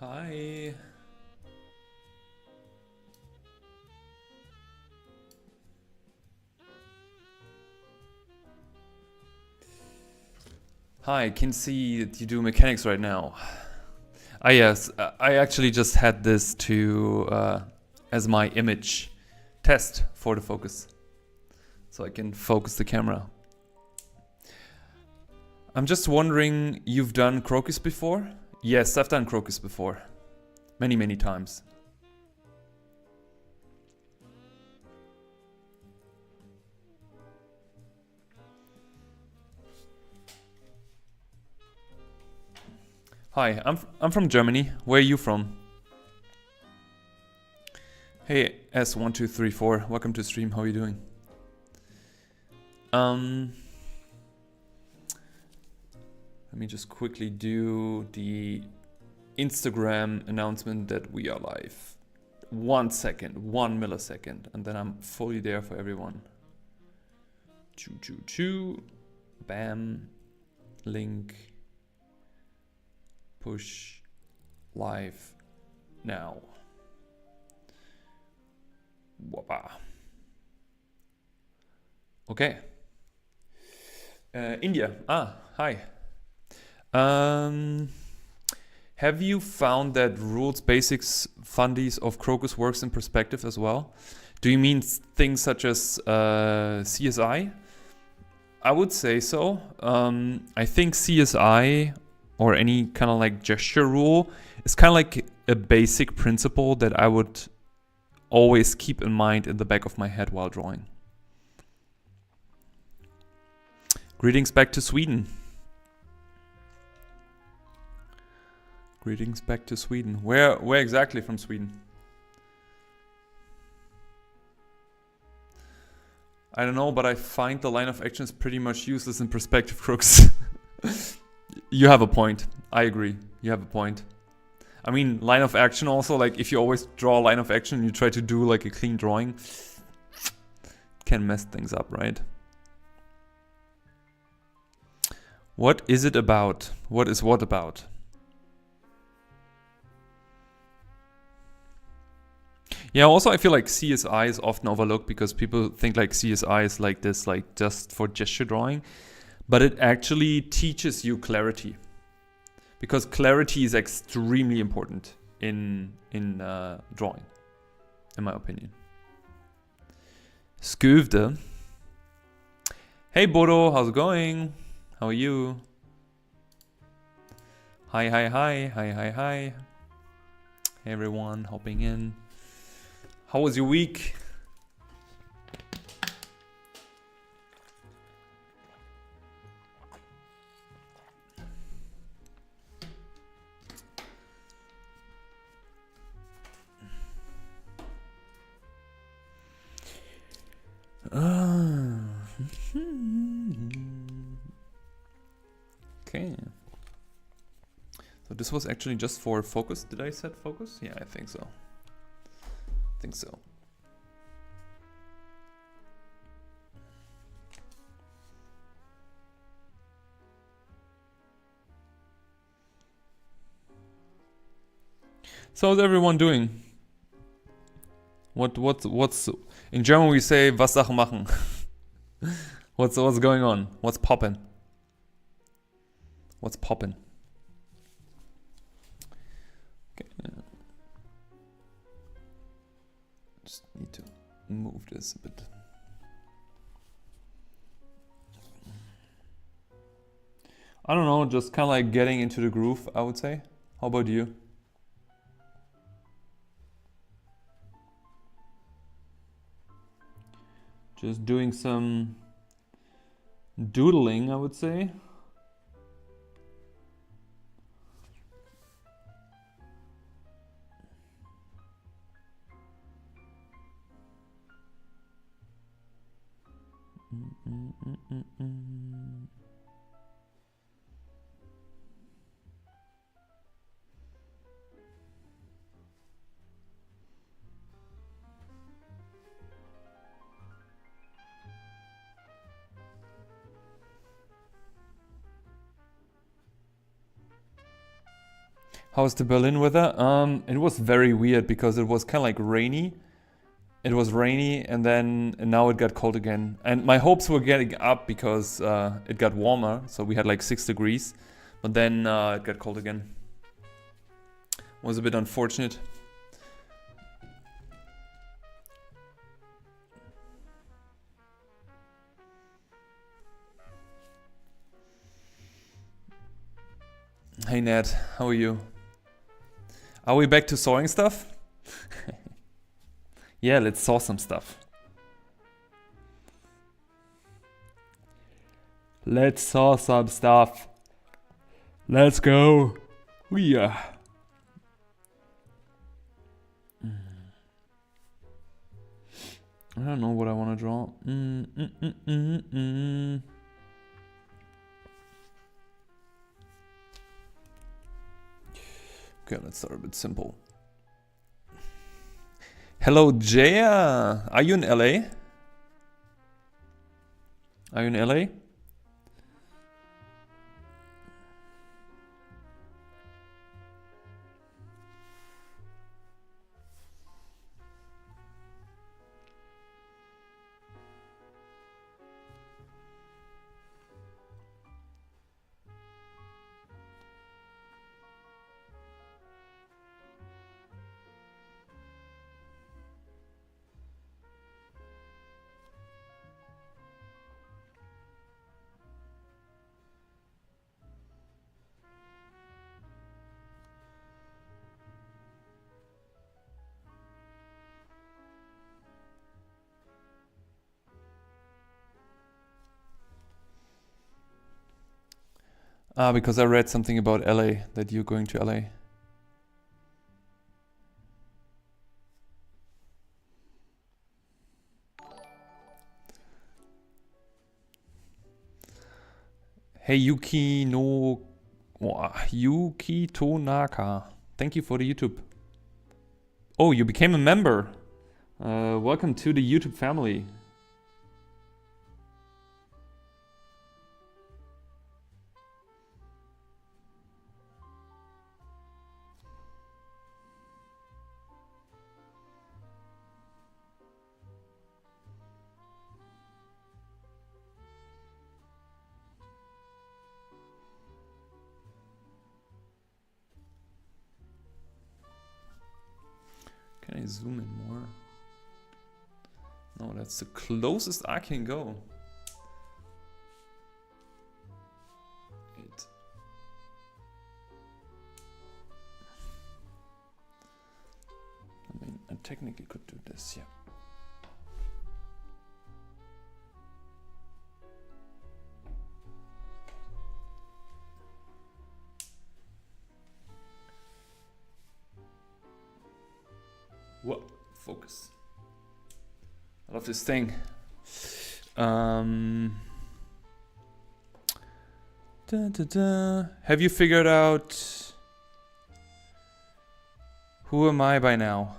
Hi. Hi, I can see that you do mechanics right now. Ah yes, I actually just had this to as my image test for the focus. So I can focus the camera. I'm just wondering, you've done Crocus before? Yes, I've done Crocus before. Many, many times. Hi, I'm from Germany. Where are you from? Hey, S1234. Welcome to stream. How are you doing? Let me just quickly do the Instagram announcement that we are live. 1 second, 1 millisecond, and then I'm fully there for everyone. Choo choo choo. Bam. Link. Push. Live. Now. Wapa. Okay. India. Hi. Have you found that rules basics fundies of Crocus works in perspective as well? Do you mean things such as CSI? I would say so. I think CSI or any kind of like gesture rule is kind of like a basic principle that I would always keep in mind in the back of my head while drawing. Greetings back to Sweden. Greetings back to Sweden. Where exactly from Sweden? I don't know, but I find the line of action is pretty much useless in perspective crooks. You have a point. I agree. You have a point. I mean, line of action also, like if you always draw a line of action and you try to do like a clean drawing, can mess things up, right? What is it about? What is what about? Yeah, also I feel like CSI is often overlooked because people think like CSI is like this, like just for gesture drawing. But it actually teaches you clarity. Because clarity is extremely important in drawing, in my opinion. Skuvde. Hey Bodo, how's it going? How are you? Hi. Hey everyone, hopping in. How was your week? Okay. So this was actually just for focus. Did I set focus? Yeah, I think so. So how's everyone doing? What's in German we say was Sachen machen. What's going on? What's poppin'? What's poppin'? Okay. Just need to move this a bit. I don't know, just kind of like getting into the groove, I would say. How about you? Just doing some doodling, I would say. How's the Berlin weather? It was very weird because it was kind of like rainy. It was rainy and now it got cold again. And my hopes were getting up because it got warmer. So we had like 6 degrees. But then it got cold again. Was a bit unfortunate. Hey Ned, how are you? Are we back to sawing stuff? Yeah, let's saw some stuff. Let's saw some stuff. Let's go. Yeah. I don't know what I want to draw. Okay, let's start a bit simple. Hello, Jaya. Are you in LA? Are you in LA? Because I read something about LA, that you're going to LA. Hey Yuki Tonaka. Thank you for the YouTube. Oh, you became a member. Welcome to the YouTube family. Can I zoom in more? No, that's the closest I can go. 8. I mean, I technically could do this, yeah. Whoa, focus. I love this thing. Have you figured out who am I by now?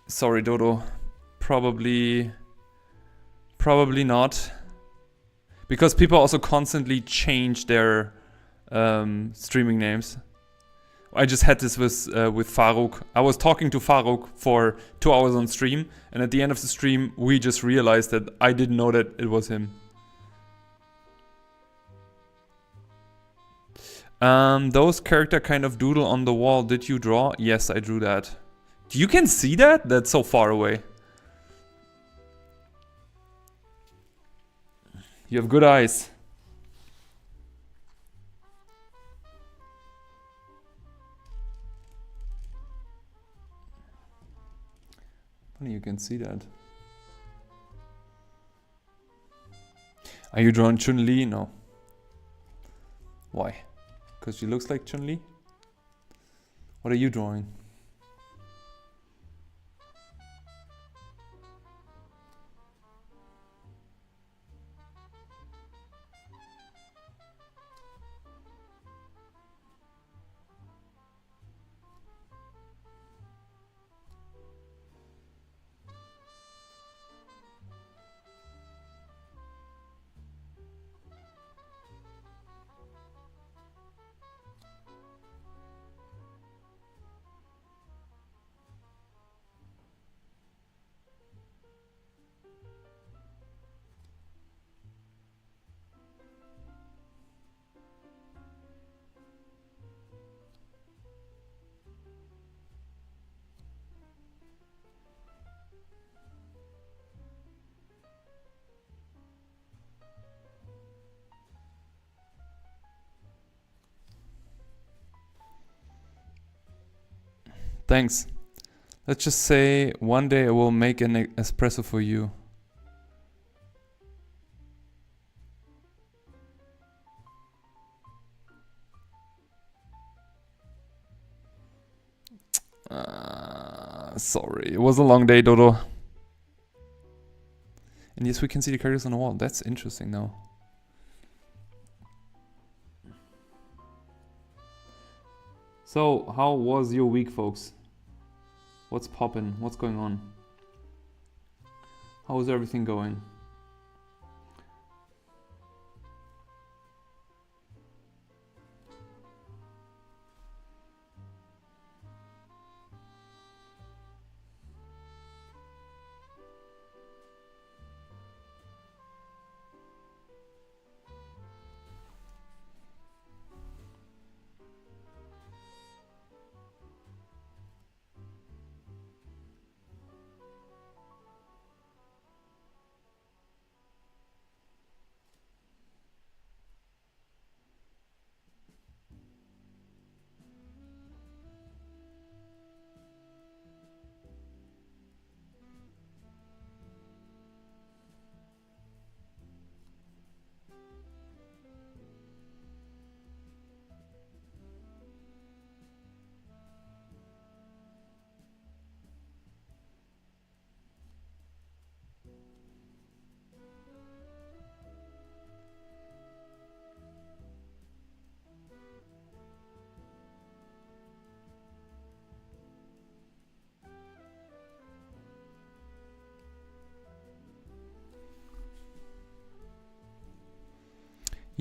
Sorry, Dodo. Probably not. Because people also constantly change their streaming names. I just had this with Farouk. I was talking to Farouk for 2 hours on stream, and at the end of the stream, we just realized that I didn't know that it was him. Those character kind of doodle on the wall. Did you draw? Yes, I drew that. You can see that? That's so far away. You have good eyes. You can see that. Are you drawing Chun-Li? No. Why? Because she looks like Chun-Li? What are you drawing? Thanks. Let's just say one day I will make an espresso for you. Sorry, it was a long day, Dodo. And yes, we can see the characters on the wall. That's interesting now. So, how was your week, folks? What's poppin'? What's going on? How is everything going?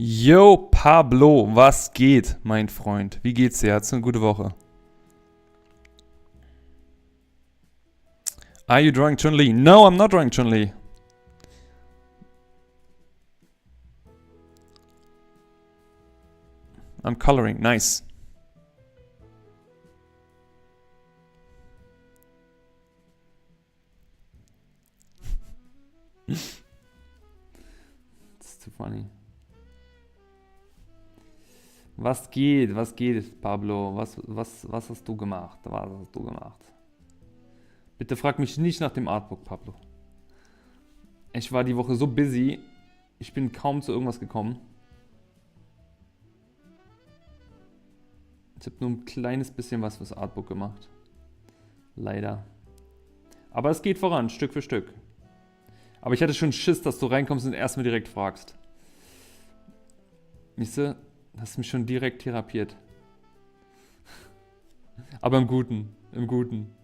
Yo, Pablo, was geht, mein Freund? Wie geht's dir? Hattest du eine gute Woche? Are you drawing Chun-Li? No, I'm not drawing Chun-Li. I'm coloring. Nice. It's too funny. Was geht, Pablo? Was hast du gemacht? Was hast du gemacht? Bitte frag mich nicht nach dem Artbook, Pablo. Ich war die Woche so busy, ich bin kaum zu irgendwas gekommen. Ich habe nur ein kleines bisschen was fürs Artbook gemacht. Leider. Aber es geht voran, Stück für Stück. Aber ich hatte schon Schiss, dass du reinkommst und erstmal direkt fragst. Siehste? Hast mich schon direkt therapiert. Aber im Guten. Im Guten.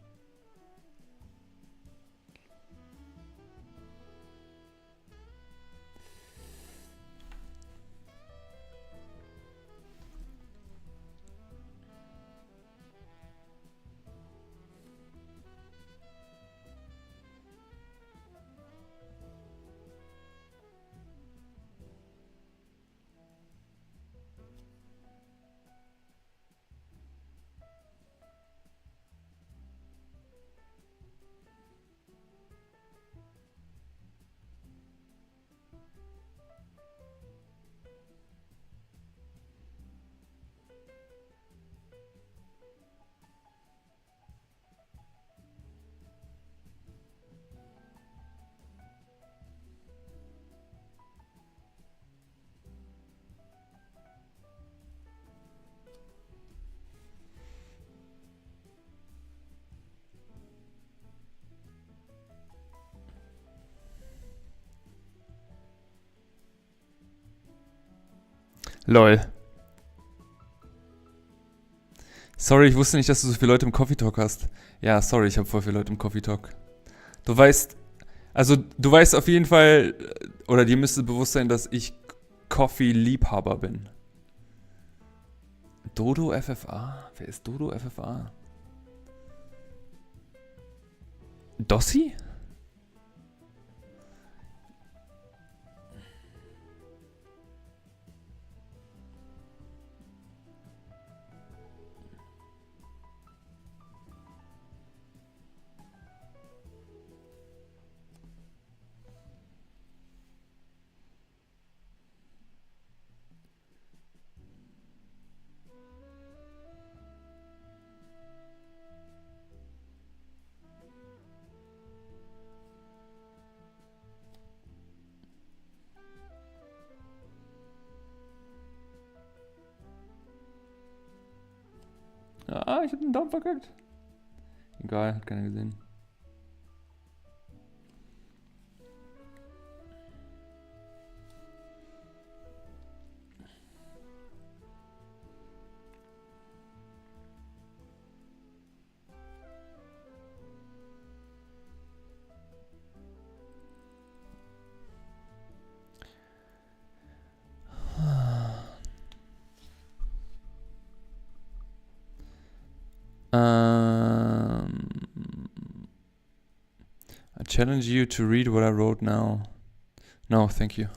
Lol. Sorry, ich wusste nicht, dass du so viele Leute im Coffee Talk hast. Ja, sorry, ich habe voll viele Leute im Coffee Talk. Du weißt auf jeden Fall, oder dir müsste bewusst sein, dass ich Coffee-Liebhaber bin. Dodo FFA? Wer ist Dodo FFA? Dossi? Ah, ich hab den Daumen verkackt. Egal, hat keiner gesehen. I challenge you to read what I wrote now. No, thank you.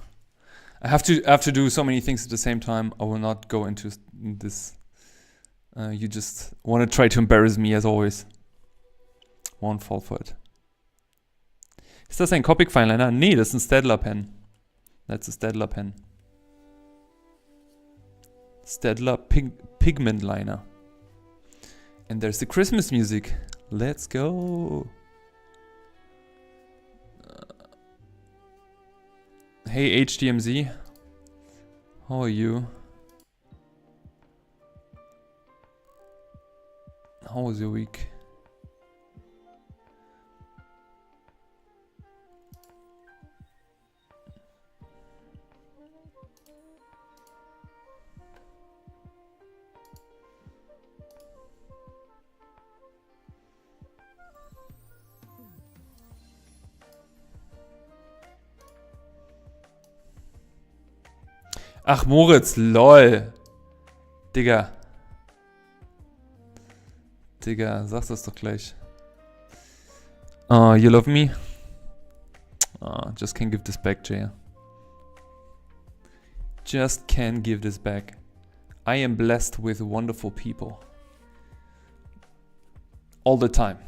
I have to do so many things at the same time. I will not go into this. You just want to try to embarrass me as always. Won't fall for it. Ist das ein Copic Fineliner? Nee, das ist ein Staedtler Pen. That's a Staedtler pen. Staedtler Pigment Liner. And there's the Christmas music. Let's go. Hey HDMZ. How are you? How was your week? Ach, Moritz, lol. Digga. Digga, sag's das doch gleich. You love me? Just can't give this back, Jay. Just can't give this back. I am blessed with wonderful people. All the time.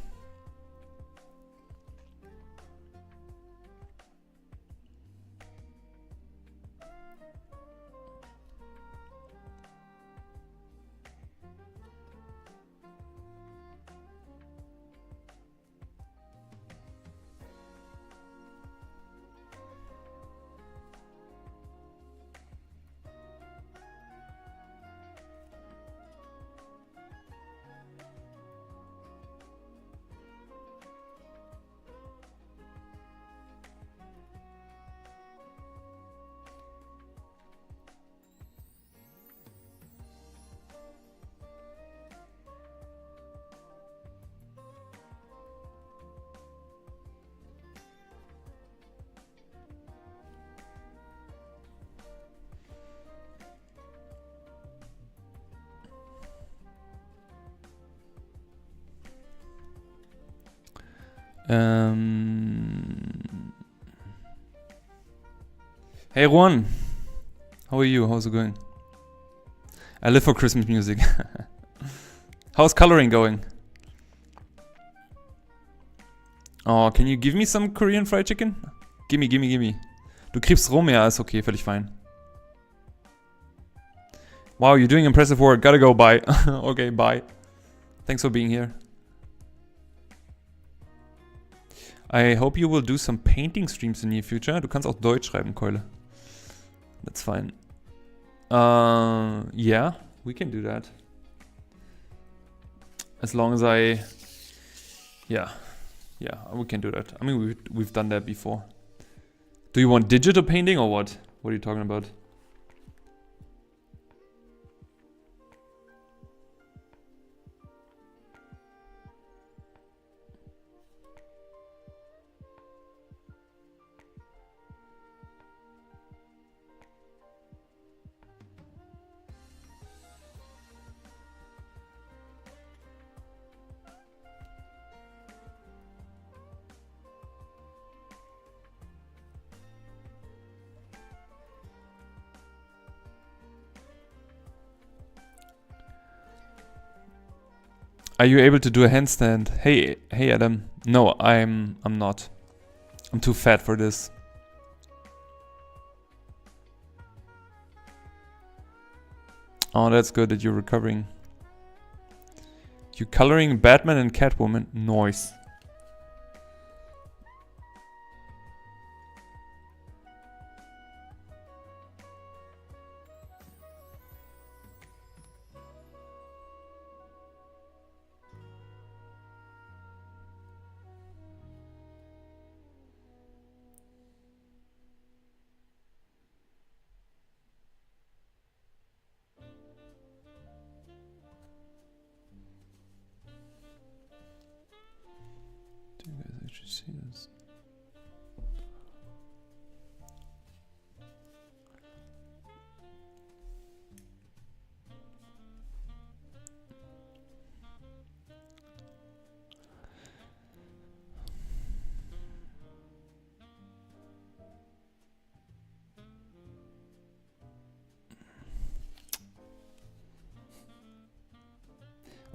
Hey Juan, how are you? How's it going? I live for Christmas music. How's coloring going? Oh, can you give me some Korean fried chicken? Gimme. Du kriegst rum, ja, ist okay, völlig fein. Wow, you're doing impressive work. Gotta go, bye. Okay, bye. Thanks for being here. I hope you will do some painting streams in the near future. Du kannst auch Deutsch schreiben, Keule. That's fine. Yeah, we can do that. As long as yeah, we can do that. I mean, we've done that before. Do you want digital painting or what? What are you talking about? Are you able to do a handstand? Hey Adam. No, I'm not. I'm too fat for this. Oh, that's good that you're recovering. You're coloring Batman and Catwoman? Nice.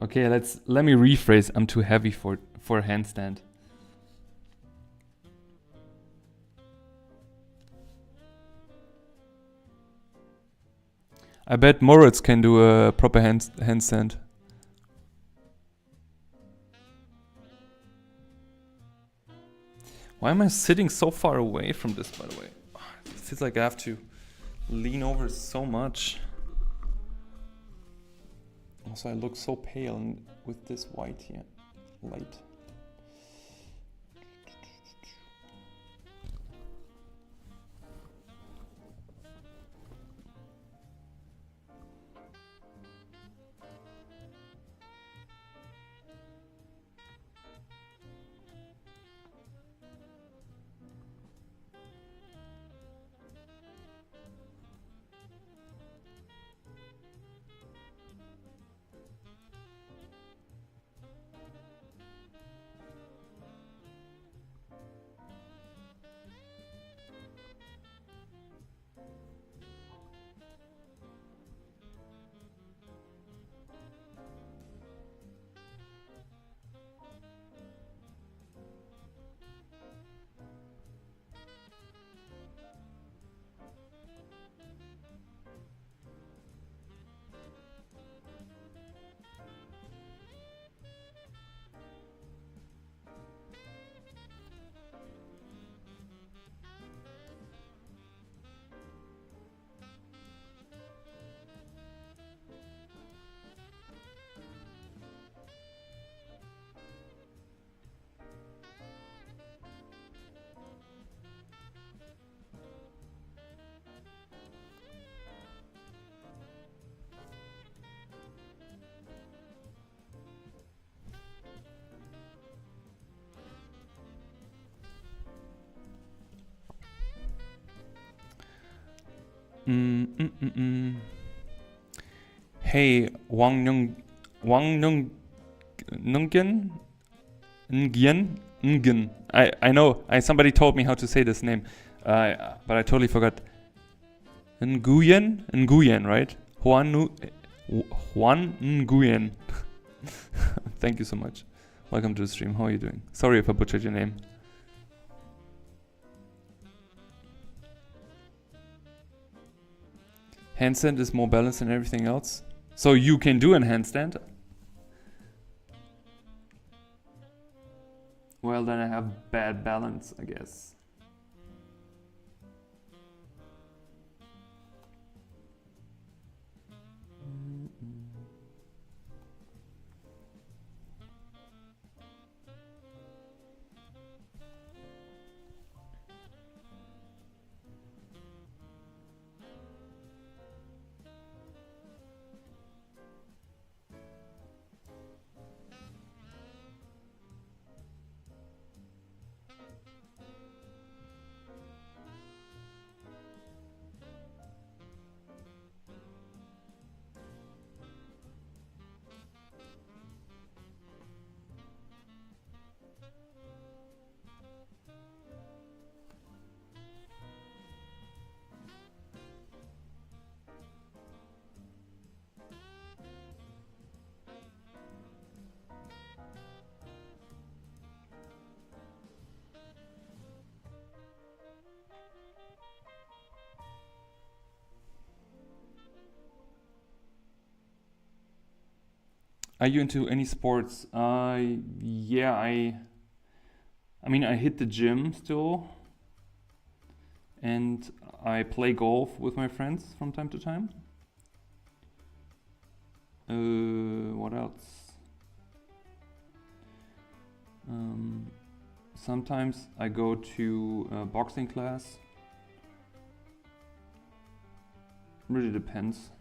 Okay, let me rephrase. I'm too heavy for a handstand. I bet Moritz can do a proper handstand. Why am I sitting so far away from this, by the way? It feels like I have to lean over so much. Also, I look so pale with this white here. Light. Hey, Nungen? Nguyen. I know. Somebody told me how to say this name, but I totally forgot. Nguyen, right? Juan Nguyen. Thank you so much. Welcome to the stream. How are you doing? Sorry if I butchered your name. Handstand is more balanced than everything else. So you can do a handstand? Well, then I have bad balance, I guess. Are you into any sports? Yeah, I mean, I hit the gym still, and I play golf with my friends from time to time. What else? Sometimes I go to a boxing class. Really depends.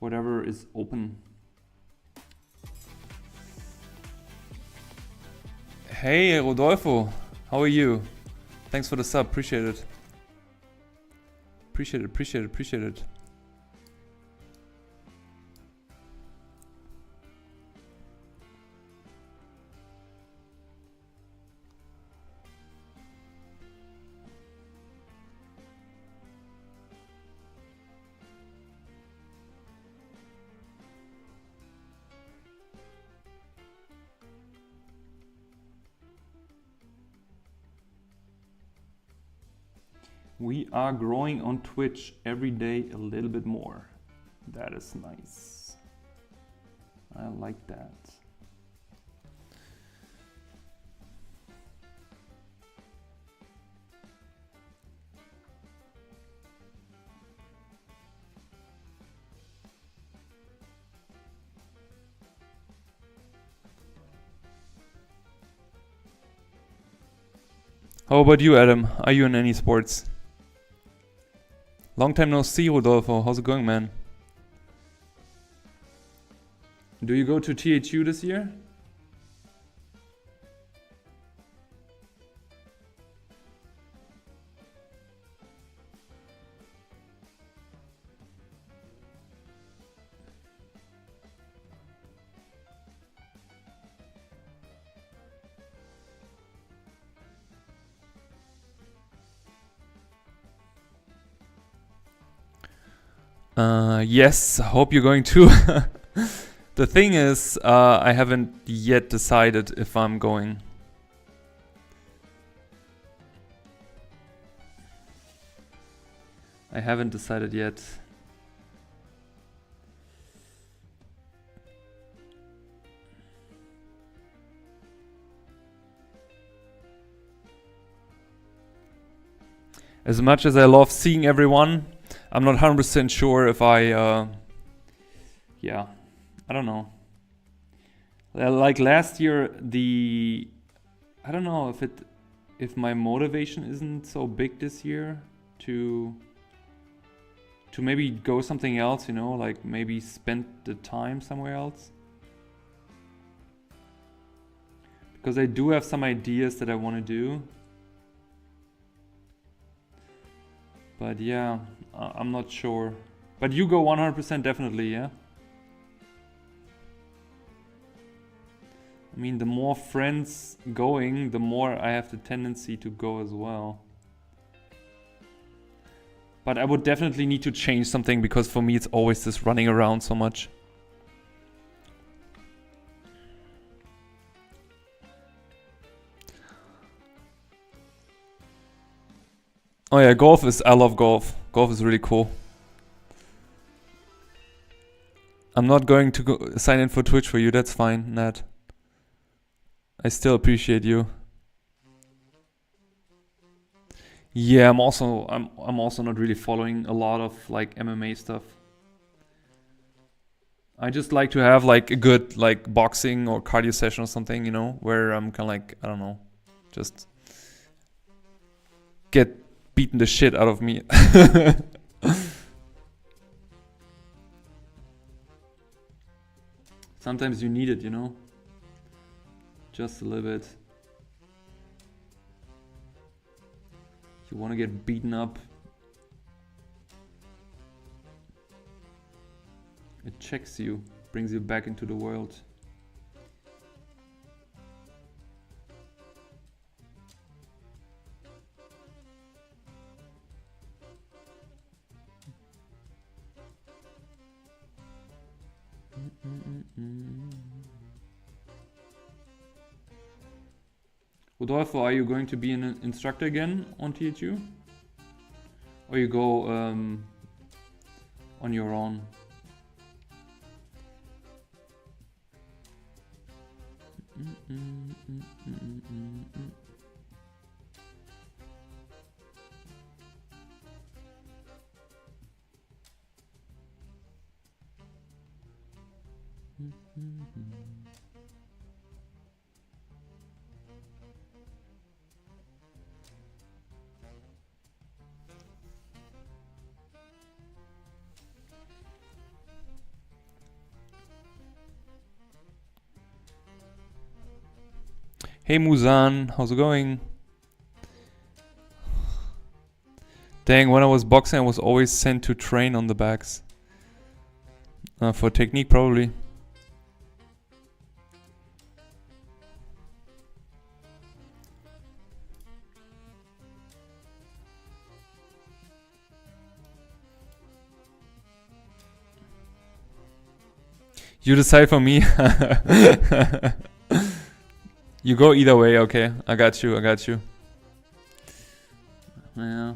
Whatever is open. Hey Rodolfo, how are you? Thanks for the sub, appreciate it. Appreciate it. We are growing on Twitch every day a little bit more. That is nice. I like that. How about you, Adam? Are you in any sports? Long time no see, Rodolfo. How's it going, man? Do you go to THU this year? Yes, I hope you're going to. The thing is, I haven't yet decided if I'm going. I haven't decided yet. As much as I love seeing everyone, I'm not 100% sure if I, yeah, I don't know. Like last year, I don't know if my motivation isn't so big this year to maybe go something else, you know, like maybe spend the time somewhere else. Because I do have some ideas that I want to do. But yeah, I'm not sure. But you go 100% definitely, yeah? I mean, the more friends going, the more I have the tendency to go as well. But I would definitely need to change something because for me it's always this running around so much. Oh yeah, I love golf. Golf is really cool. I'm not going to sign in for Twitch for you, that's fine, Nat. I still appreciate you. Yeah, I'm also not really following a lot of like MMA stuff. I just like to have like a good like boxing or cardio session or something, you know, where I'm kind of like, I don't know, just get beaten the shit out of me. Sometimes you need it, you know, just a little bit. You want to get beaten up. It checks you, brings you back into the world. Rodolfo, are you going to be an instructor again on THU? Or you go on your own? Hey Muzan, how's it going? Dang, when I was boxing I was always sent to train on the backs. For technique probably. You decide for me. You go either way, okay. I got you. Yeah.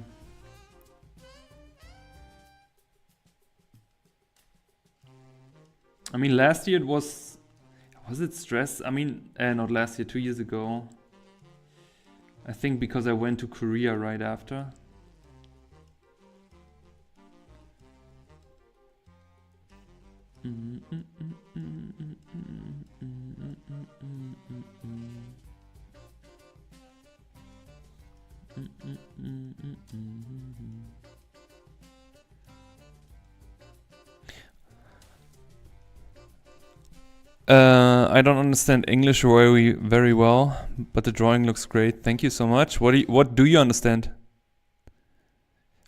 I mean, last year it was it stress? I mean, not last year, 2 years ago. I think because I went to Korea right after. I don't understand English very well, but the drawing looks great. Thank you so much. What do you understand?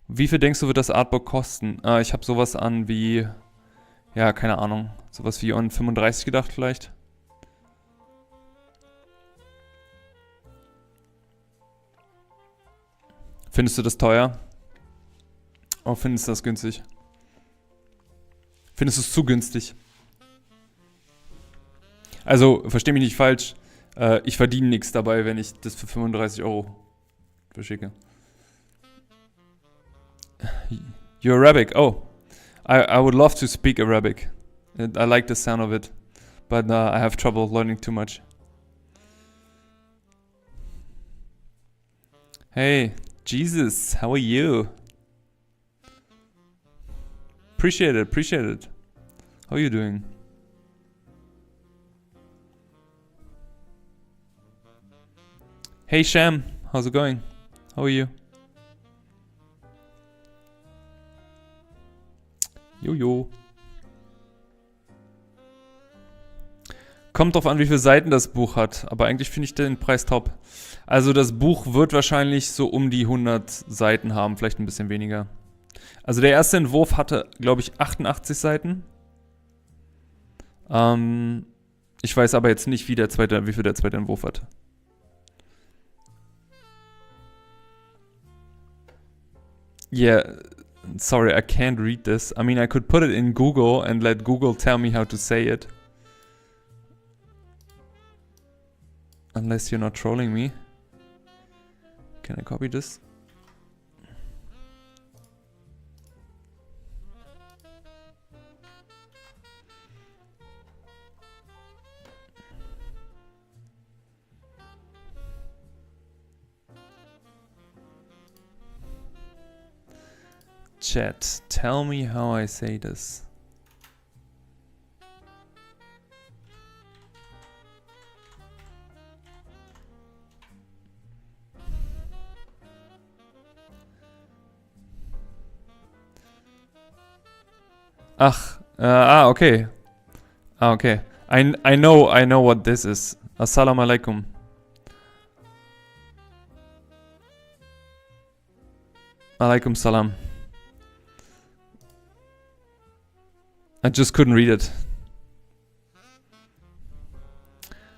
Wie viel denkst du, wird das Artbook kosten? Ich habe sowas an wie, ja, keine Ahnung, sowas wie an 35 gedacht vielleicht. Findest du das teuer? Oh, findest du das günstig? Findest du es zu günstig? Also, versteh mich nicht falsch. Ich verdiene nichts dabei, wenn ich das für 35 € verschicke. You're Arabic. Oh. I would love to speak Arabic. I like the sound of it. But I have trouble learning too much. Hey, Jesus, how are you? Appreciate it. How are you doing? Hey Sham, how's it going? How are you? Jojo. Kommt drauf an, wie viele Seiten das Buch hat. Aber eigentlich finde ich den Preis top. Also das Buch wird wahrscheinlich so um die 100 Seiten haben. Vielleicht ein bisschen weniger. Also der erste Entwurf hatte, glaube ich, 88 Seiten. Ich weiß aber jetzt nicht, wie viel der zweite Entwurf hat. Yeah, sorry, I can't read this. I mean, I could put it in Google and let Google tell me how to say it. Unless you're not trolling me. Can I copy this? Chat, tell me how I say this. Ach, okay. Okay. I know what this is. Assalamu alaikum. Alaikum salam. I just couldn't read it.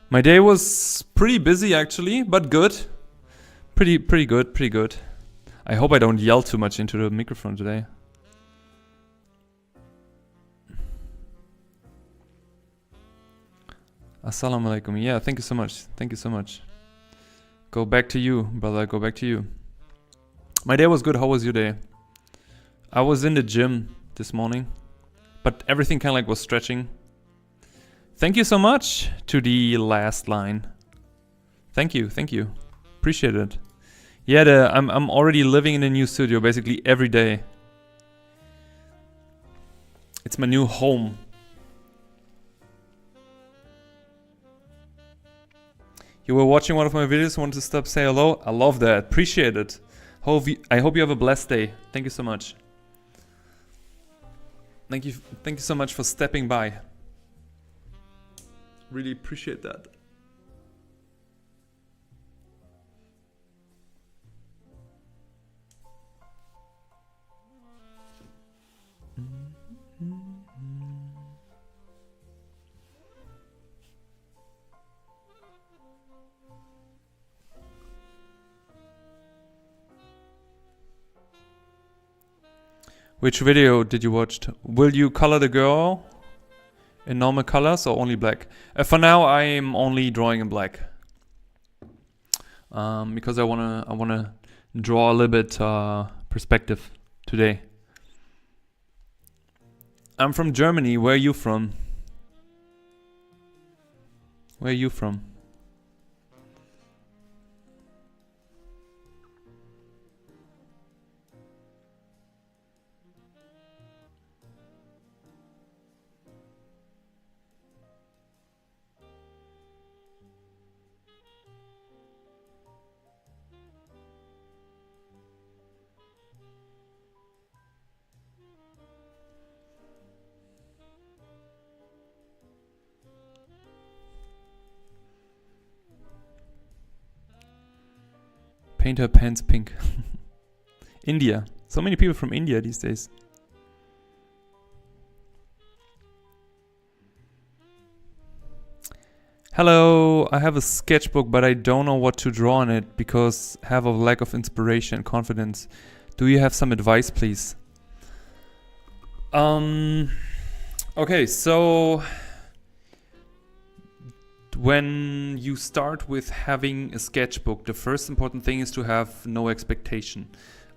My day was pretty busy actually, but good. Pretty good. I hope I don't yell too much into the microphone today. Assalamu alaikum. Yeah, thank you so much. Go back to you, brother. Go back to you. My day was good. How was your day? I was in the gym this morning, but everything kind of like was stretching. Thank you so much to the last line. Thank you. Appreciate it. Yeah, I'm already living in a new studio basically every day. It's my new home. You were watching one of my videos, wanted to stop, say hello. I love that. Appreciate it. I hope you have a blessed day. Thank you so much. Thank you so much for stepping by. Really appreciate that. Which video did you watch? Will you color the girl in normal colors or only black? For now, I am only drawing in black because I wanna draw a little bit perspective today. I'm from Germany. Where are you from? Where are you from? Paint her pants pink. India. So many people from India these days. Hello, I have a sketchbook, but I don't know what to draw on it because I have a lack of inspiration and confidence. Do you have some advice, please? Okay, so when you start with having a sketchbook, the first important thing is to have no expectation.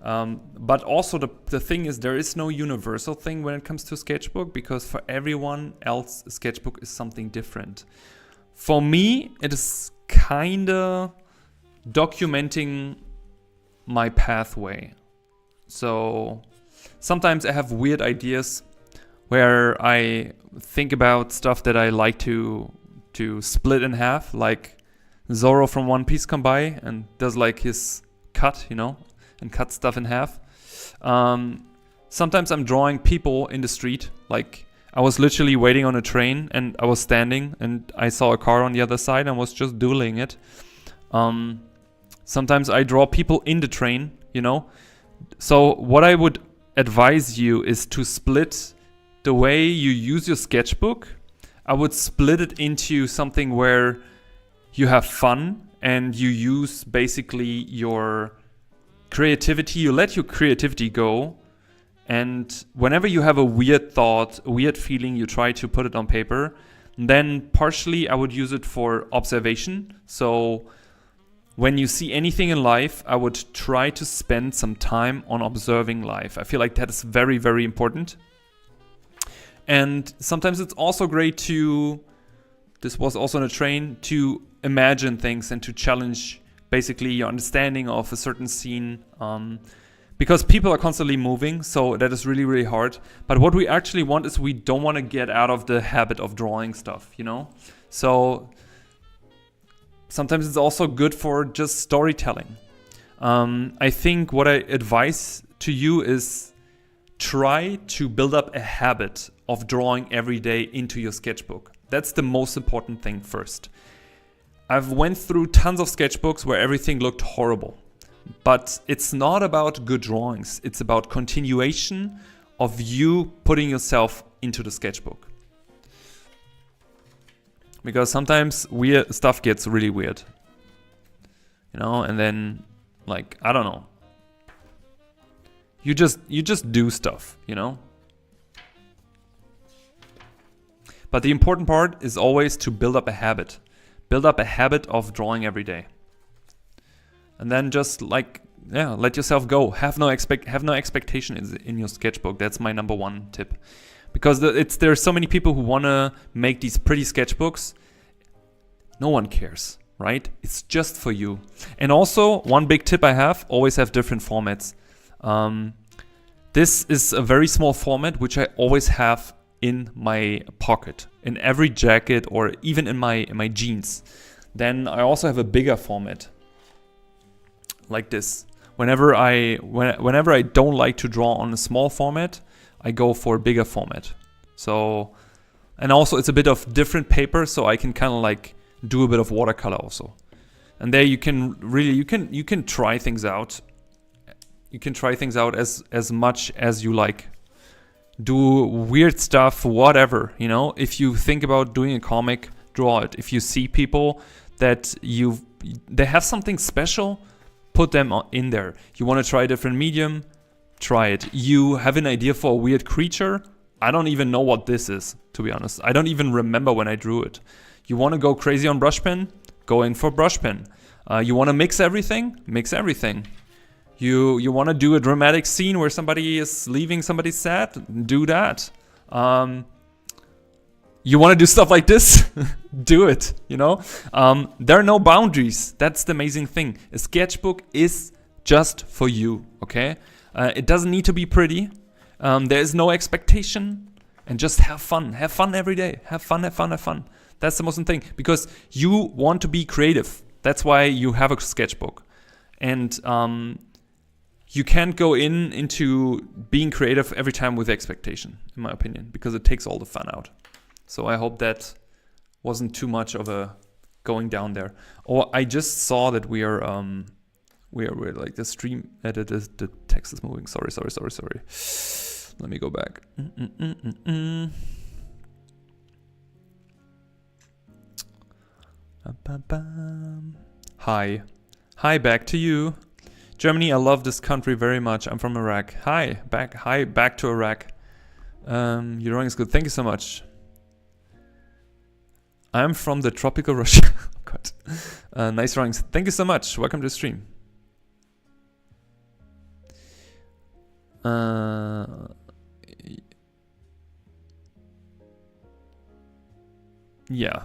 But also the thing is, there is no universal thing when it comes to sketchbook, because for everyone else, a sketchbook is something different. For me, it is kinda documenting my pathway. So sometimes I have weird ideas where I think about stuff that I like to split in half, like Zoro from One Piece come by and does like his cut, you know, and cut stuff in half. Sometimes I'm drawing people in the street, like I was literally waiting on a train and I was standing and I saw a car on the other side and was just doodling it. Sometimes I draw people in the train, you know. So what I would advise you is to split the way you use your sketchbook. I would split it into something where you have fun and you use basically your creativity, you let your creativity go. And whenever you have a weird thought, a weird feeling, you try to put it on paper. Then partially I would use it for observation. So when you see anything in life, I would try to spend some time on observing life. I feel like that is very, very important. And sometimes it's also great to, this was also on a train, to imagine things and to challenge basically your understanding of a certain scene. Because people are constantly moving, so that is really, really hard. But what we actually want is we don't want to get out of the habit of drawing stuff, you know? So sometimes it's also good for just storytelling. I think what I advise to you is try to build up a habit of drawing every day into your sketchbook. That's the most important thing first. I've went through tons of sketchbooks where everything looked horrible. But it's not about good drawings. It's about continuation of you putting yourself into the sketchbook. Because sometimes weird stuff gets really weird. You know, and then like, I don't know. You just do stuff, you know? But the important part is always to build up a habit. Build up a habit of drawing every day. And then just like, yeah, let yourself go. Have no expectation in your sketchbook. That's my number one tip. Because there are so many people who want to make these pretty sketchbooks. No one cares, right? It's just for you. And also, one big tip I have, always have different formats. This is a very small format, which I always have in my pocket, in every jacket or even in my jeans. Then I also have a bigger format, like this. Whenever I don't like to draw on a small format, I go for a bigger format. So, and also it's a bit of different paper, so I can kind of like do a bit of watercolor also. And there you can really, you can try things out. You can try things out as much as you like. Do weird stuff, whatever, you know. If you think about doing a comic, draw it. If you see people that they have something special, put them in there. You want to try a different medium, try it. You have an idea for a weird creature. I don't even know what this is, to be honest. I don't even remember when I drew it. You want to go crazy on brush pen? Go in for brush pen. You want to mix everything? Mix everything. You want to do a dramatic scene where somebody is leaving somebody's set? Do that. You want to do stuff like this? do it, you know? There are no boundaries. That's the amazing thing. A sketchbook is just for you, okay? It doesn't need to be pretty. There is no expectation. And just have fun. Have fun every day. Have fun, have fun, have fun. That's the most important thing. Because you want to be creative. That's why you have a sketchbook. And you can't go into being creative every time with expectation, in my opinion, because it takes all the fun out. So I hope that wasn't too much of a going down there. Or I just saw that we're like the stream edited, the text is moving. Sorry. Let me go back. Hi, back to you. Germany, I love this country very much. I'm from Iraq. Hi, back to Iraq. Your drawing is good. Thank you so much. I'm from the tropical Russia. God. Nice drawings. Thank you so much. Welcome to the stream. Yeah.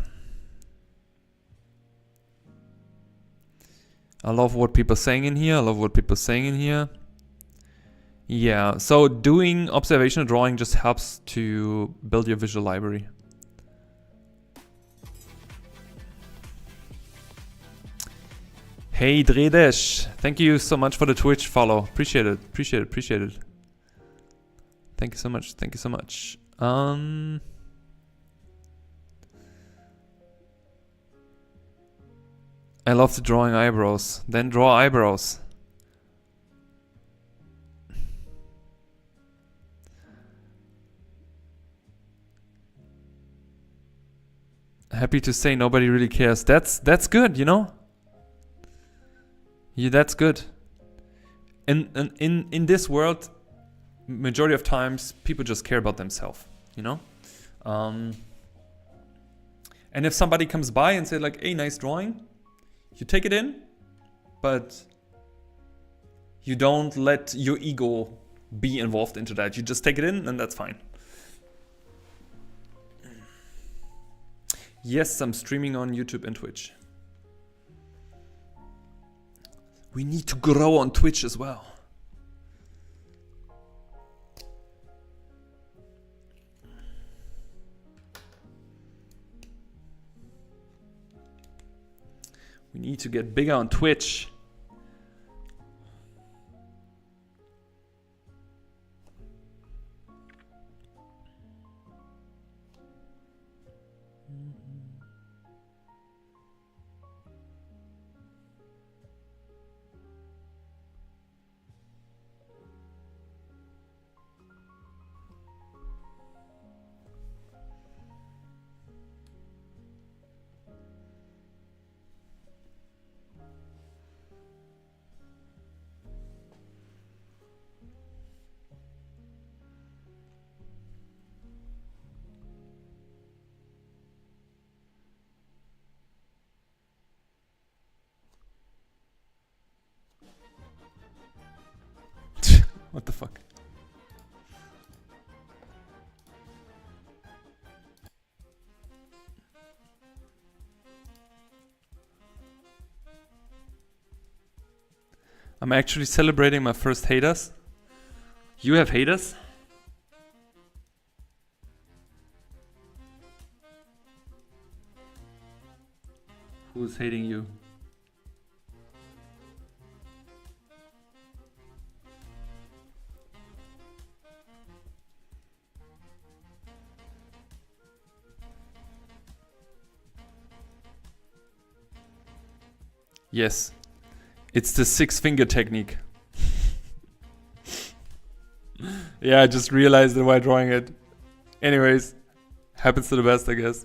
I love what people are saying in here. Yeah, so doing observational drawing just helps to build your visual library. Hey Dredesh, thank you so much for the Twitch follow. Appreciate it. Thank you so much. I love the drawing eyebrows. Then draw eyebrows. Happy to say nobody really cares. That's good, you know? Yeah, that's good. In this world, majority of times people just care about themselves, you know? And if somebody comes by and say like, hey, nice drawing, you take it in, but you don't let your ego be involved into that. You just take it in and that's fine. Yes, I'm streaming on YouTube and Twitch. We need to grow on Twitch as well. We need to get bigger on Twitch. What the fuck? I'm actually celebrating my first haters. You have haters? Who's hating you? Yes, it's the 6-finger technique. Yeah, I just realized it while drawing it. Anyways, happens to the best, I guess.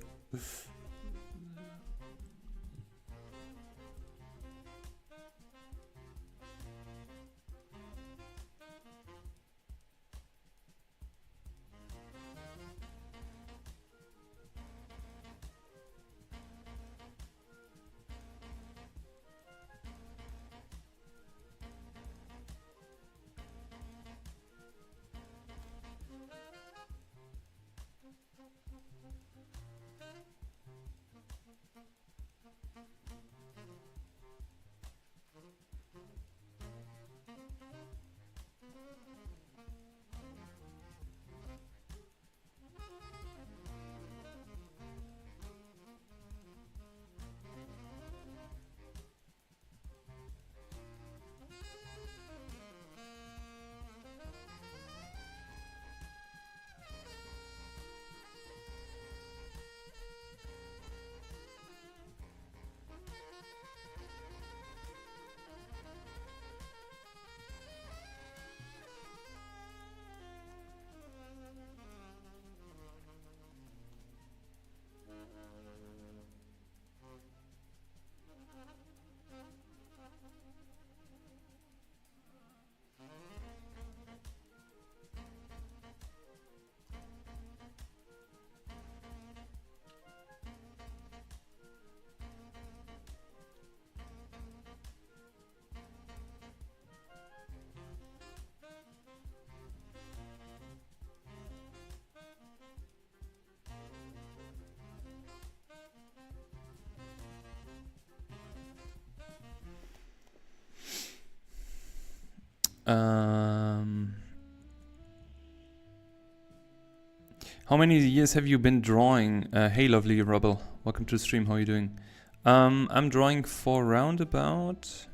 How many years have you been drawing? Hey, lovely Rebel. Welcome to the stream. How are you doing? I'm drawing for around about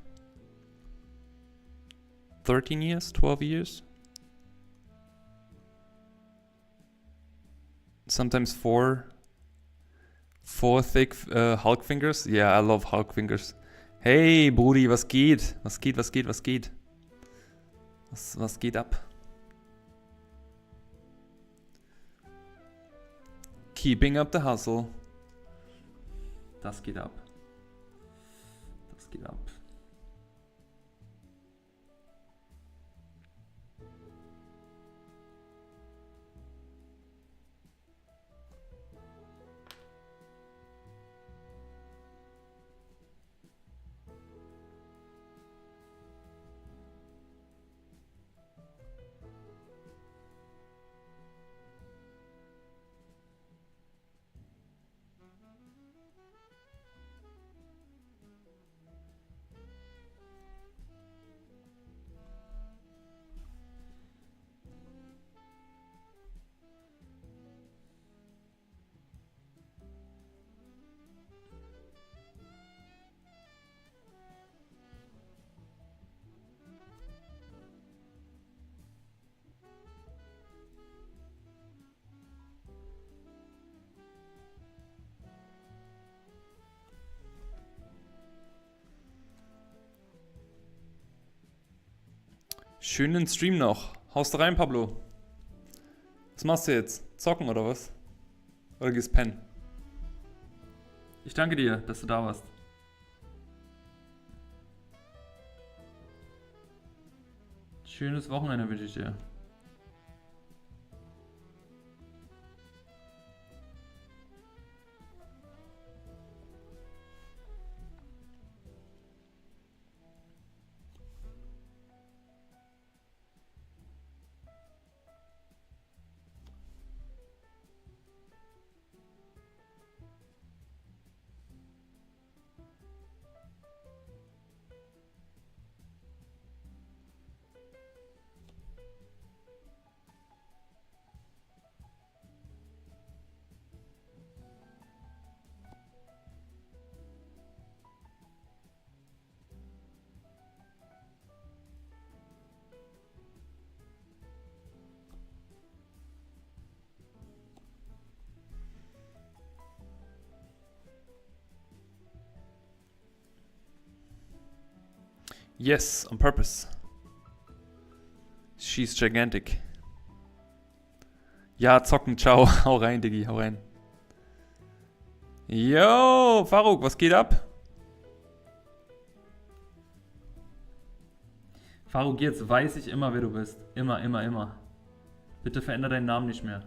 13 years, 12 years. Sometimes four thick Hulk fingers. Yeah, I love Hulk fingers. Hey, Brudi, was geht? Was geht, was geht, was geht? Was geht ab? Keeping up the hustle. Das geht ab. Das geht ab. Schönen Stream noch. Haust du rein, Pablo? Was machst du jetzt? Zocken oder was? Oder gehst pennen? Ich danke dir, dass du da warst. Schönes Wochenende wünsche ich dir. Yes, on purpose. She's gigantic. Ja, zocken, ciao. Hau rein, Diggi, hau rein. Yo, Faruk, was geht ab? Faruk, jetzt weiß ich immer, wer du bist. Immer, immer, immer. Bitte veränder deinen Namen nicht mehr.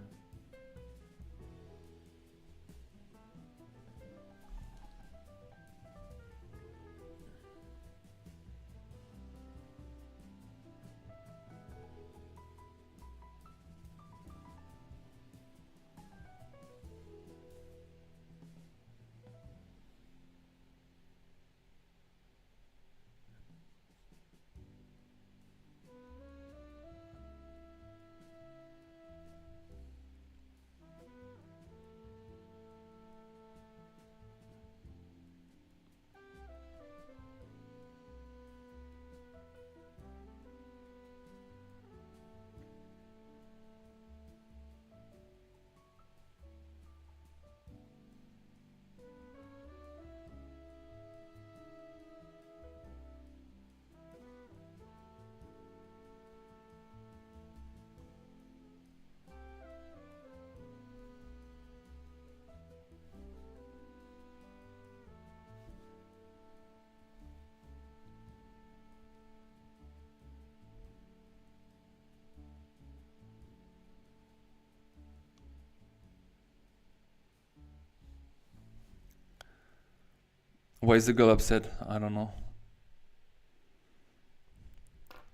Why is the girl upset? I don't know.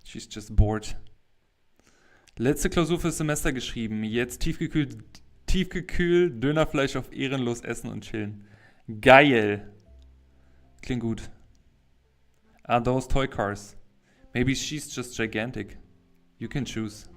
She's just bored. Letzte Klausur fürs Semester geschrieben. Jetzt tiefgekühlt Dönerfleisch auf ehrenlos essen und chillen. Geil. Klingt gut. Are those toy cars? Maybe she's just gigantic. You can choose.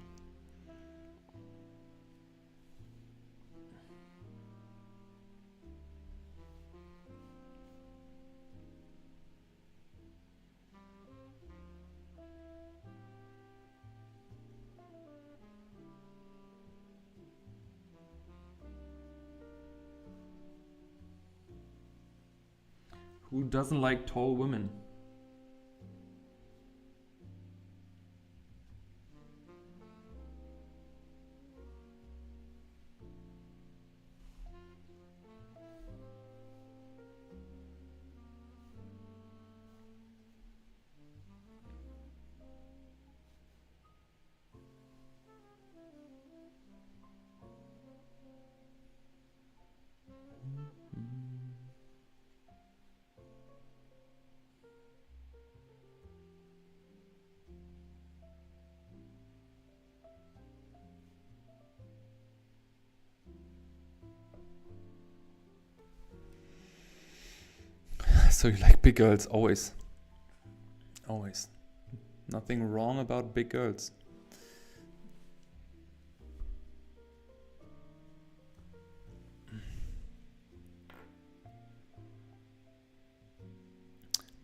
Who doesn't like tall women? So you like big girls, always. Always. Nothing wrong about big girls.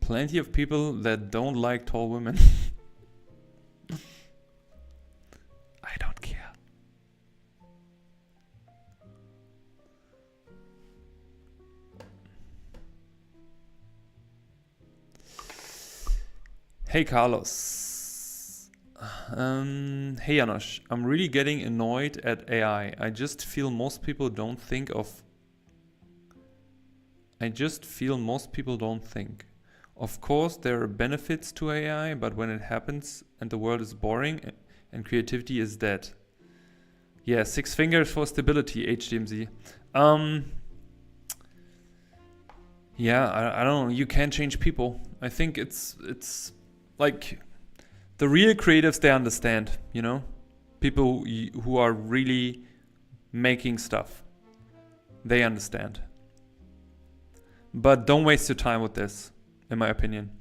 Plenty of people that don't like tall women. I don't care. Hey Carlos. Hey Janosch. I'm really getting annoyed at AI. I just feel most people don't think. Of course, there are benefits to AI, but when it happens and the world is boring and creativity is dead. Yeah, 6 fingers for stability, HDMZ. Yeah, I don't know. You can change people. I think it's like the real creatives, they understand, you know? People who are really making stuff. They understand. But don't waste your time with this, in my opinion.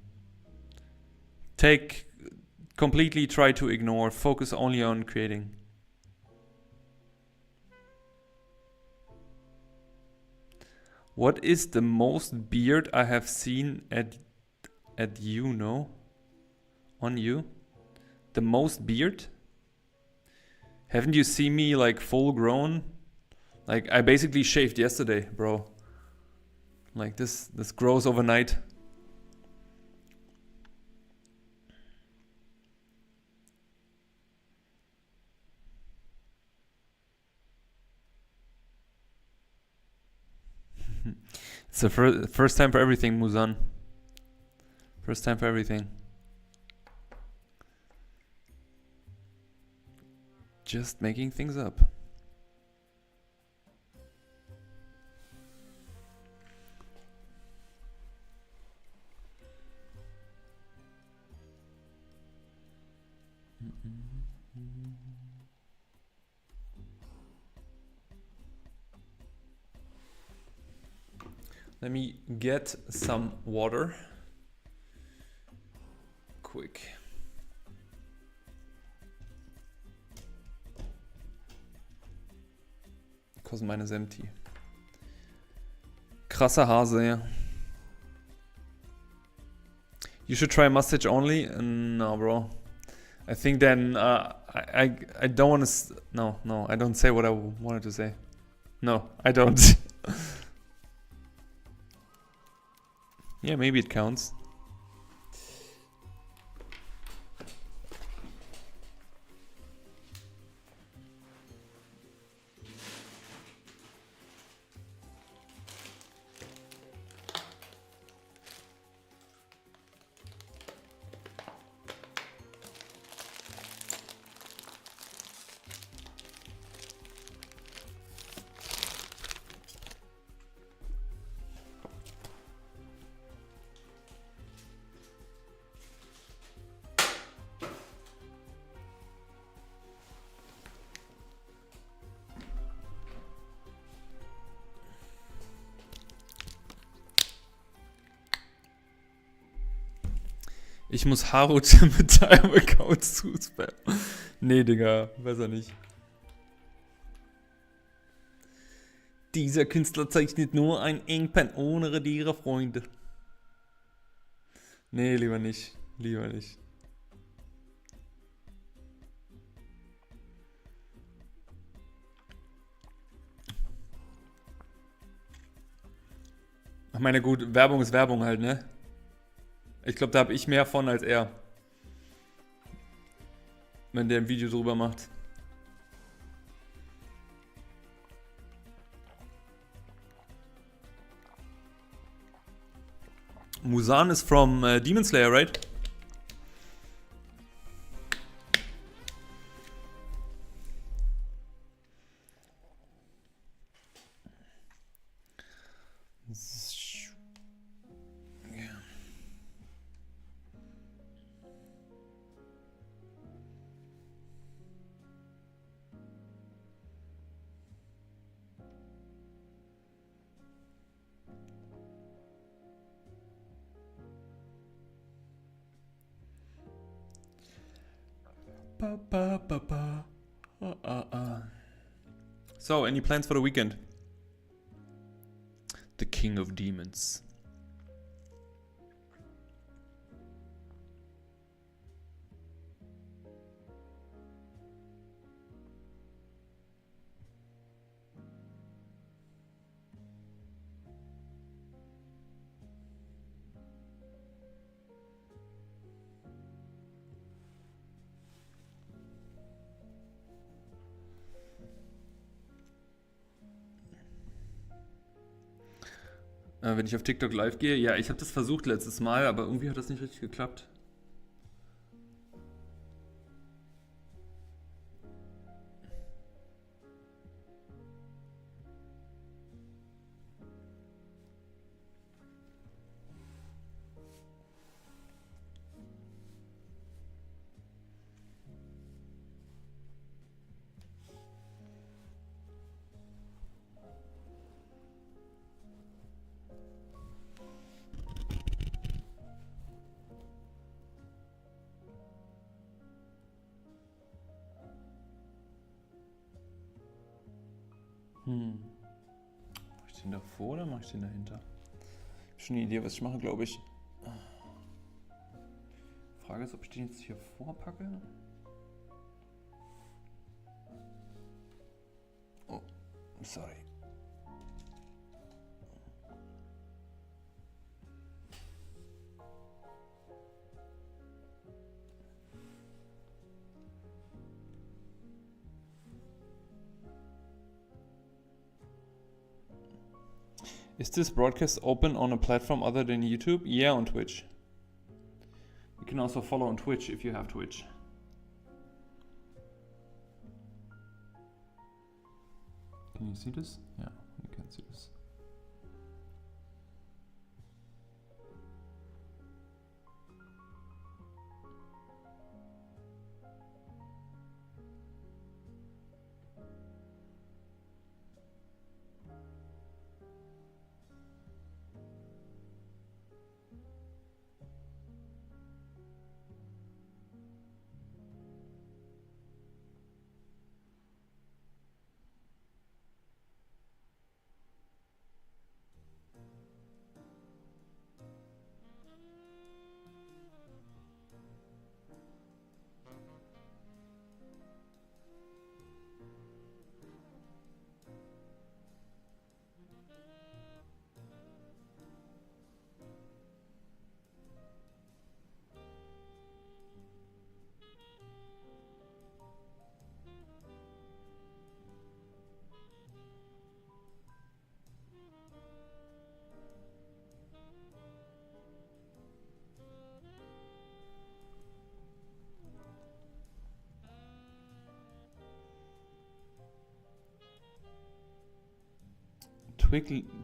Completely try to ignore, focus only on creating. What is the most beard I have seen at you, no? On you? The most beard? Haven't you seen me like full grown? Like I basically shaved yesterday, bro. Like this grows overnight. It's the first time for everything, Muzan. First time for everything. Just making things up. Let me get some water. Quick. Because mine is empty. Krasser Hase, ja. You should try mustache only? No, bro. I think then I don't want to. No, I don't say what I wanted to say. No, I don't. Yeah, maybe it counts. Ich muss Harut mit deinem Account zuspammen. Nee, Digga, besser nicht. Dieser Künstler zeichnet nur ein Engpan ohne Radiere, Freunde. Nee, lieber nicht. Lieber nicht. Ach, meine gut, Werbung ist Werbung halt, ne? Ich glaube, da habe ich mehr von als er. Wenn der ein Video drüber macht. Musan is from Demon Slayer, right? So, any plans for the weekend? The King of Demons. Wenn ich auf TikTok live gehe, ja, ich habe das versucht letztes Mal, aber irgendwie hat das nicht richtig geklappt. Mach ich den davor oder mache ich den dahinter? Ich habe schon eine Idee, was ich mache, glaube ich. Frage ist, ob ich den jetzt hier vorpacke. Oh, sorry. Is this broadcast open on a platform other than YouTube? Yeah, on Twitch. You can also follow on Twitch if you have Twitch. Can you see this? Yeah, you can see this.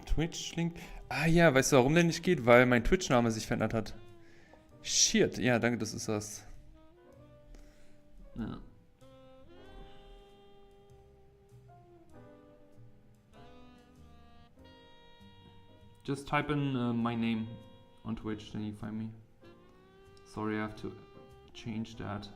Twitch-Link. Ah ja, weißt du, warum der nicht geht? Weil mein Twitch-Name sich verändert hat. Shit, ja, danke, das ist das. Ja. Just type in my name on Twitch, then you find me. Sorry, I have to change that.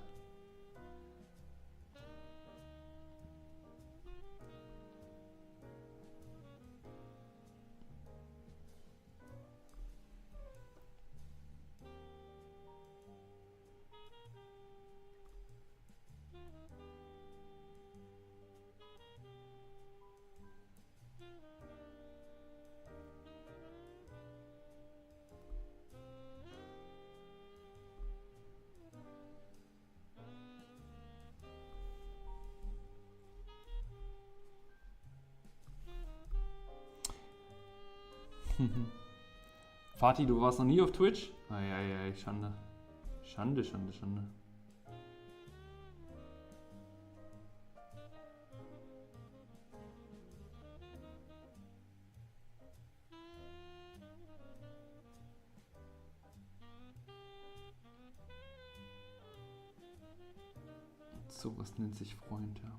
Fatih, du warst noch nie auf Twitch? Eieiei, Schande. Schande, Schande, Schande. So was nennt sich Freund, ja.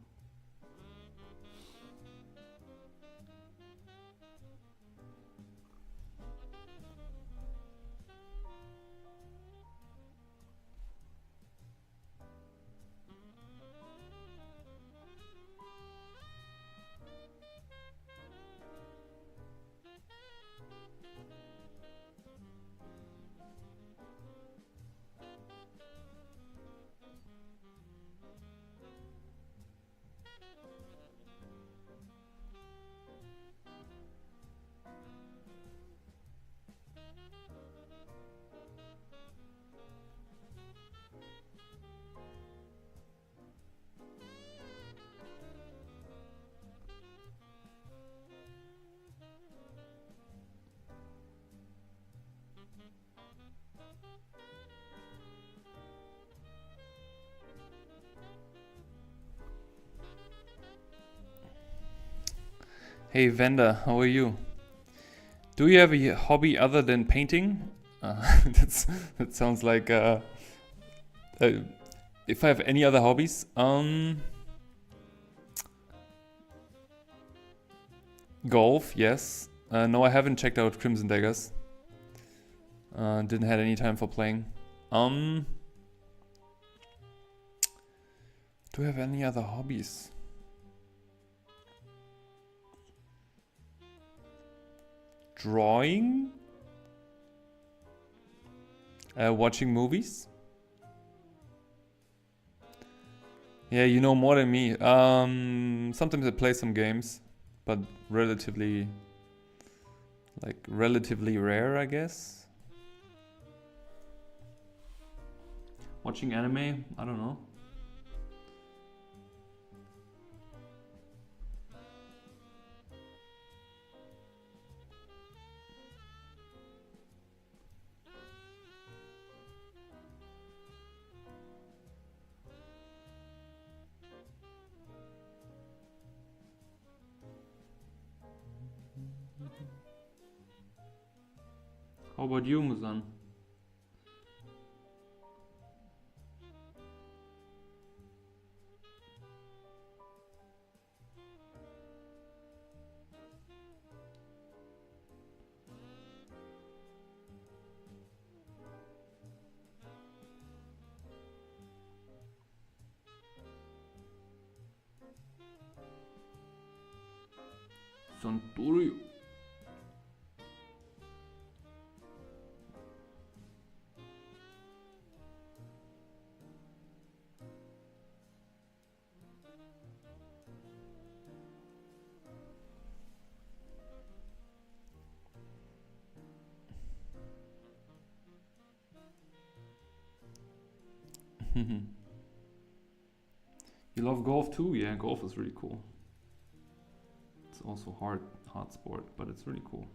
Hey Vanda, how are you? Do you have a hobby other than painting? That sounds like if I have any other hobbies. Golf, yes. No, I haven't checked out Crimson Daggers. Didn't have any time for playing. Do I have any other hobbies? Drawing? Watching movies? Yeah, you know more than me. Sometimes I play some games, but relatively rare, I guess. Watching anime? I don't know. How about you, Musan? Santorio. You love golf too? Yeah, golf is really cool. It's also hard sport, but it's really cool.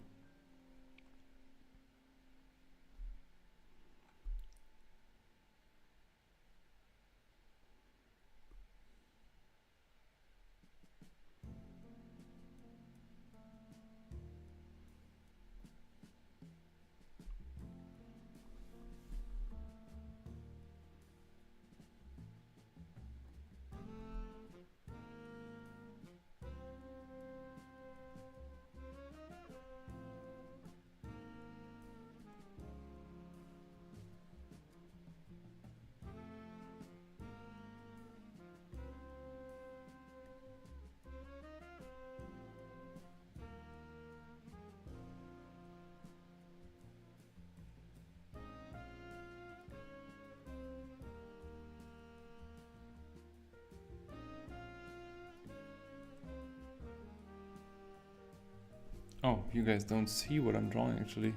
Oh, you guys don't see what I'm drawing actually.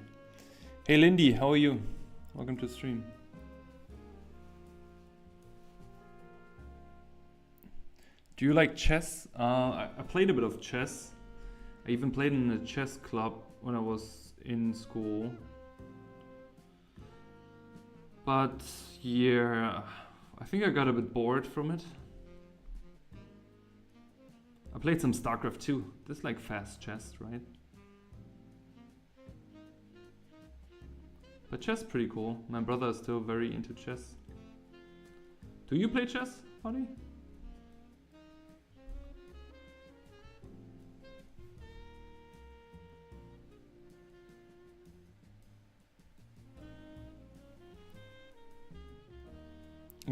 Hey Lindy, how are you? Welcome to the stream. Do you like chess? I played a bit of chess. I even played in a chess club when I was in school. But yeah, I think I got a bit bored from it. I played some StarCraft 2. This is like fast chess, right? But chess is pretty cool. My brother is still very into chess. Do you play chess, buddy?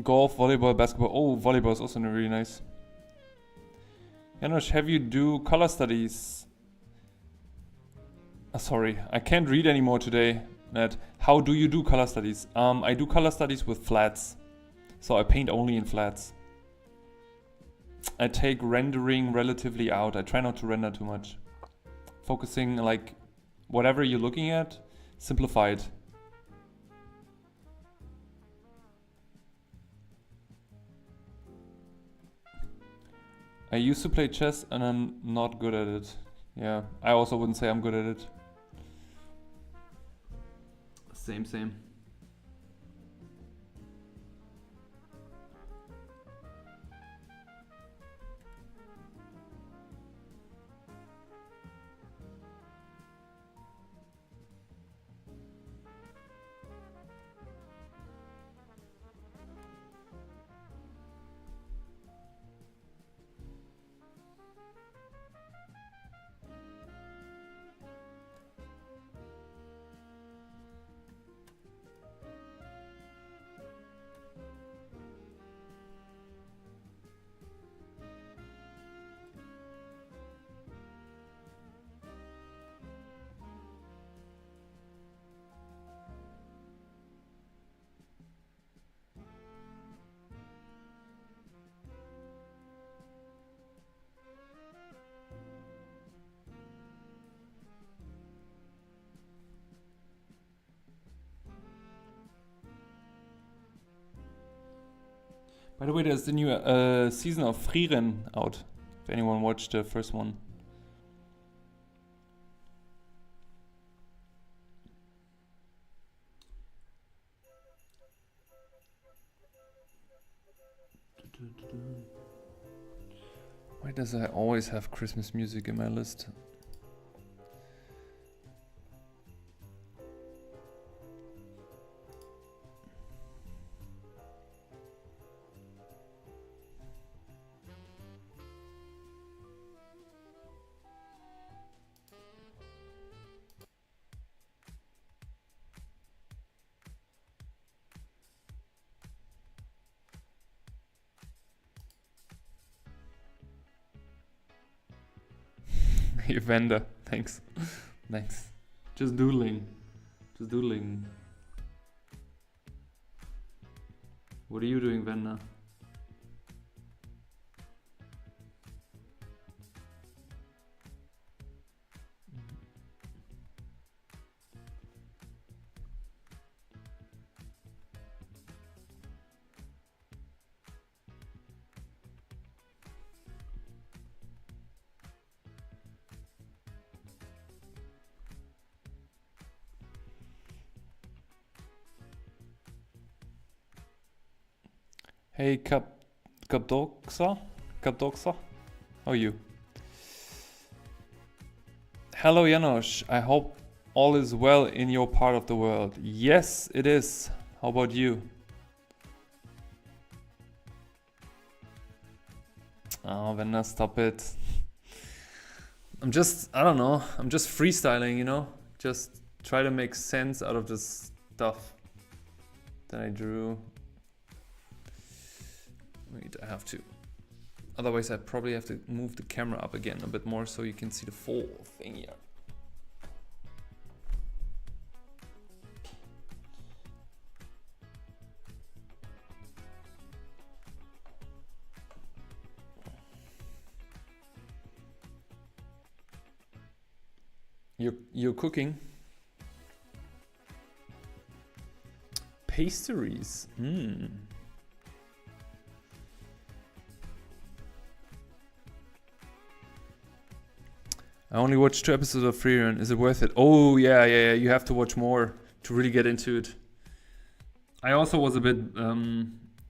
Golf, volleyball, basketball. Oh, volleyball is also really nice. Janosch, have you do color studies? Sorry, I can't read anymore today, Matt. How do you do color studies? I do color studies with flats. So I paint only in flats. I take rendering relatively out. I try not to render too much. Focusing like whatever you're looking at, simplify it. I used to play chess and I'm not good at it. Yeah, I also wouldn't say I'm good at it. Same. By the way, there's the new season of Frieren out. If anyone watched the first one. Why does I always have Christmas music in my list? Evander, thanks. Thanks. Just doodling. What are you doing, Vanda? Hey, Kapdoksa? How are you? Hello, Janosch. I hope all is well in your part of the world. Yes, it is. How about you? Oh, Venda, stop it. I don't know. I'm just freestyling, you know? Just try to make sense out of this stuff that I drew. Wait, I have to. Otherwise, I probably have to move the camera up again a bit more so you can see the full thing here. You're cooking? Pastries. I only watched 2 episodes of Freerun. Is it worth it? Oh, yeah. You have to watch more to really get into it. I also was a bit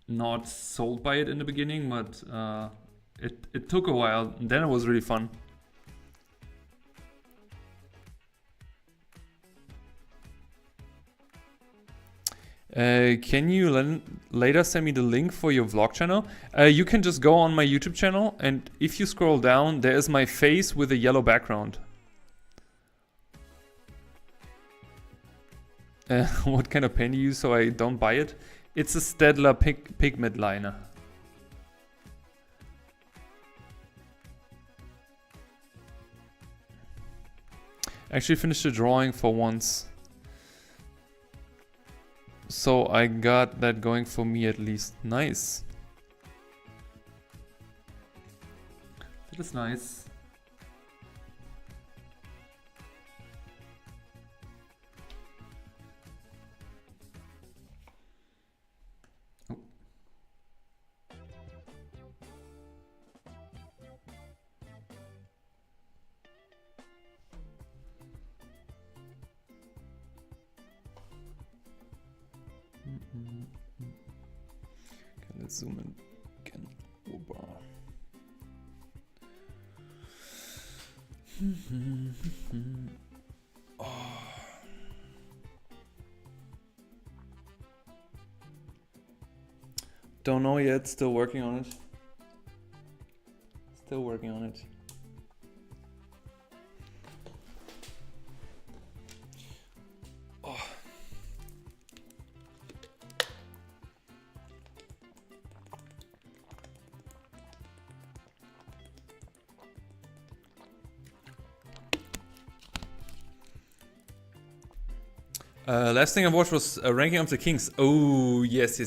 not sold by it in the beginning, but it took a while. And then it was really fun. Can you later send me the link for your vlog channel? You can just go on my YouTube channel, and if you scroll down, there is my face with a yellow background. What kind of pen do you use so I don't buy it? It's a Staedtler pigment liner. I actually finished the drawing for once. So I got that going for me at least. Nice. That is nice. Oh. Okay, let's zoom in again. Oba. Oh. Don't know yet, still working on it. Still working on it. Last thing I watched was Ranking of the Kings. Oh, yes.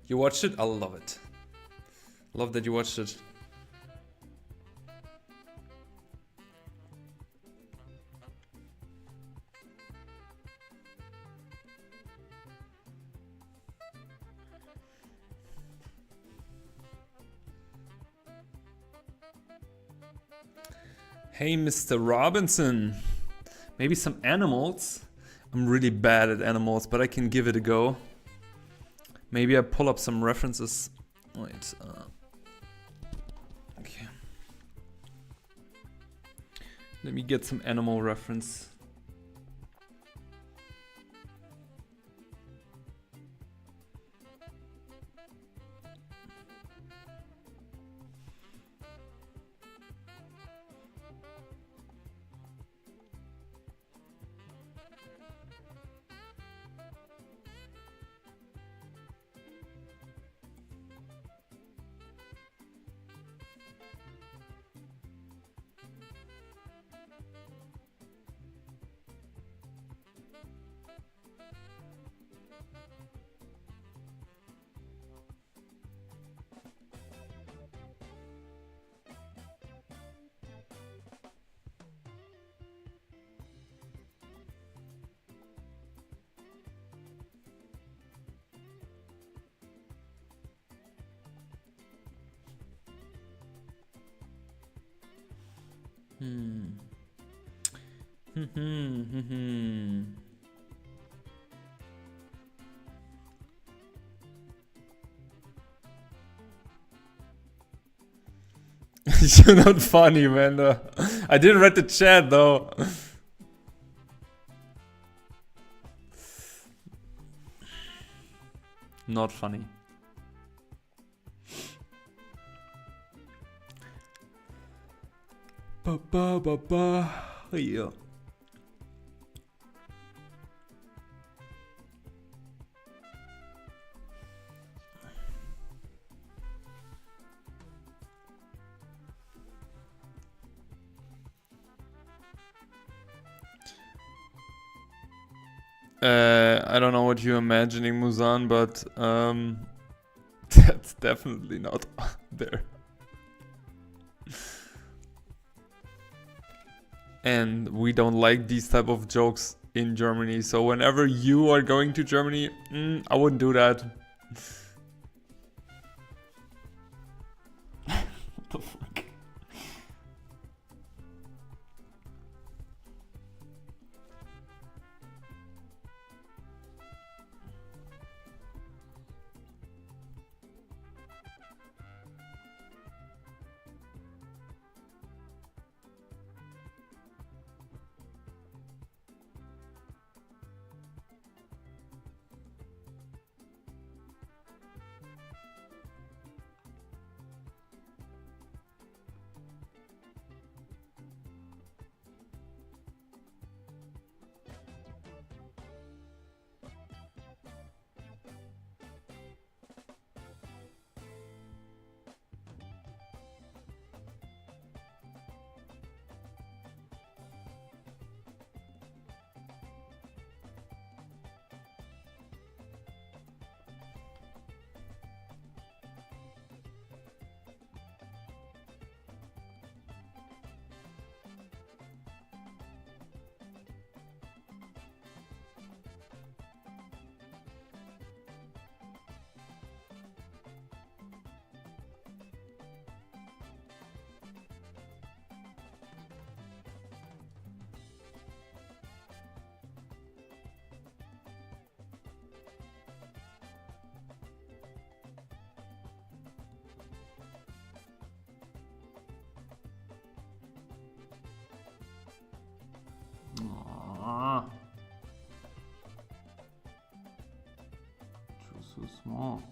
You watched it? I love it. Love that you watched it. Hey, Mr. Robinson. Maybe some animals? I'm really bad at animals, but I can give it a go. Maybe I pull up some references. Wait. Okay. Let me get some animal reference. You're not funny, man. I didn't read the chat though. Not funny. Yeah. I don't know what you're imagining, Muzan, but that's definitely not there. and we don't like these type of jokes in Germany. So whenever you are going to Germany, I wouldn't do that. What the fuck? Aww. Just so small.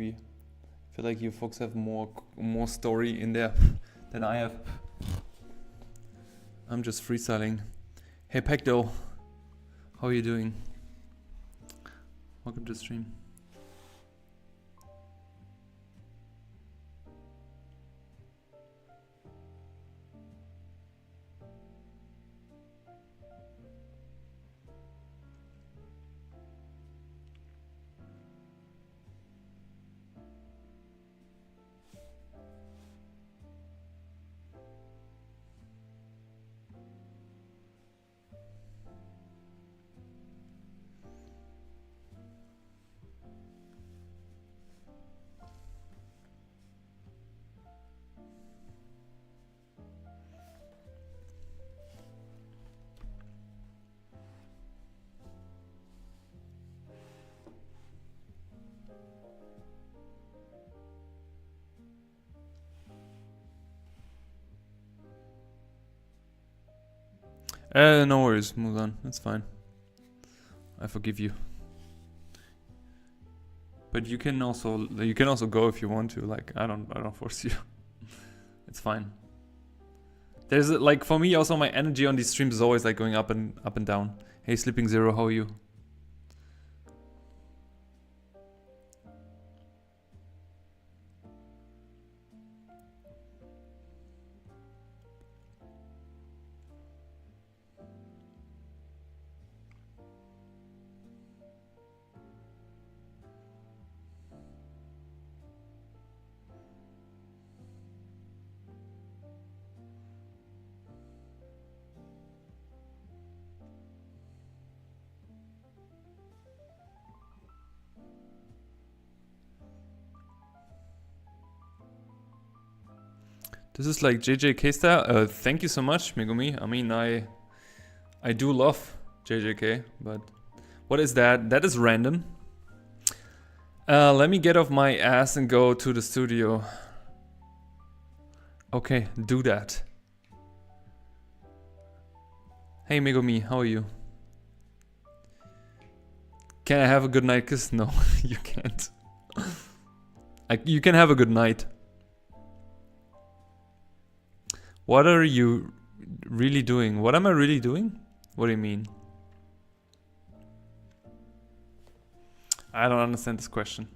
maybe. I feel like you folks have more story in there than I have. I'm just freestyling. Hey Pecto, how are you doing? Welcome to the stream. No worries, move on. That's fine. I forgive you. But you can also go if you want to. Like I don't force you. It's fine. There's like for me also my energy on these streams is always like going up and down. Hey Sleeping Zero, how are you? This is like JJK style. Thank you so much, Megumi. I mean, I do love JJK, but what is that? That is random. Let me get off my ass and go to the studio. Okay, do that. Hey Megumi, how are you? Can I have a good night kiss? No, you can't. You can have a good night. What are you really doing? What am I really doing? What do you mean? I don't understand this question.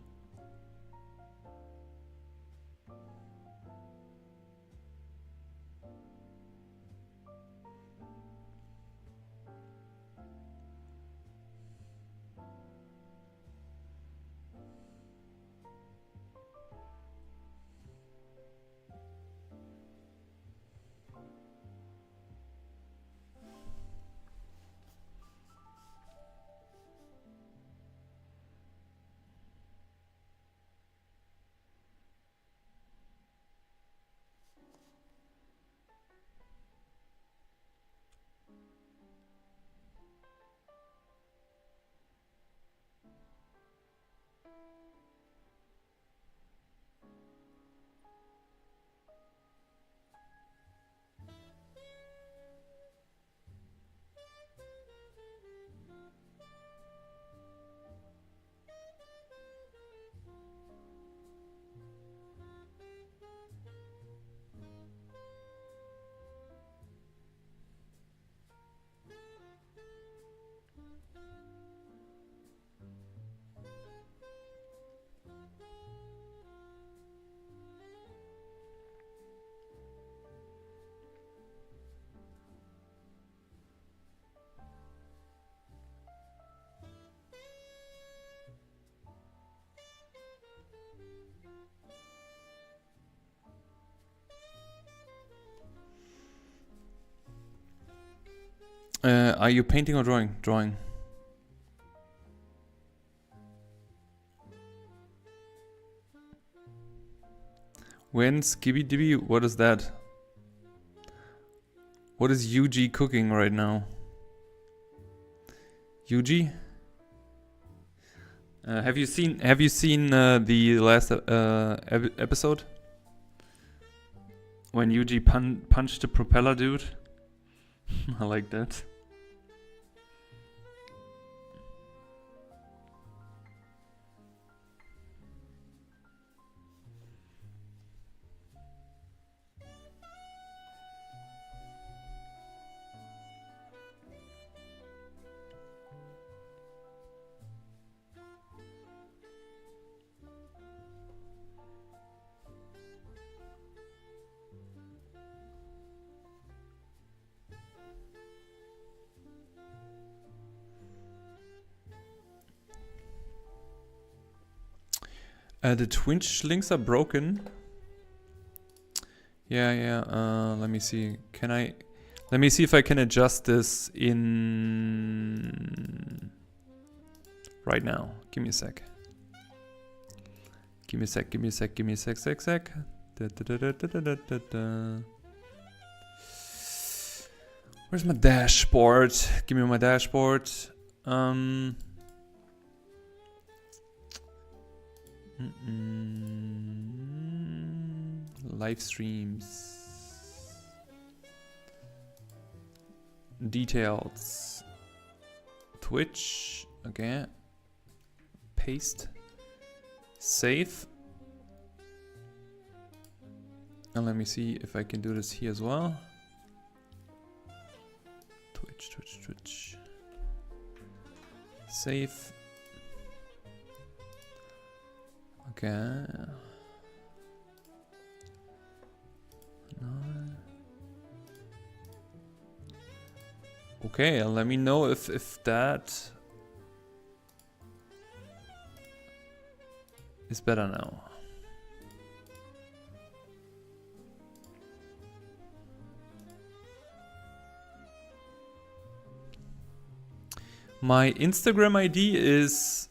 Are you painting or drawing? Drawing. When Skibby Dibby? What is that? What is Yuji cooking right now? Yuji? Have you seen the last episode? When Yuji punched the propeller dude? I like that. The Twitch links are broken. Yeah. Let me see. Let me see if I can adjust this in right now. Give me a sec. Give me a sec. Sec. Where's my dashboard? Give me my dashboard. Live streams. Details. Twitch. Okay. Paste. Save. And let me see if I can do this here as well. Twitch. Save. Okay. No. Okay, let me know if that is better now. My Instagram ID is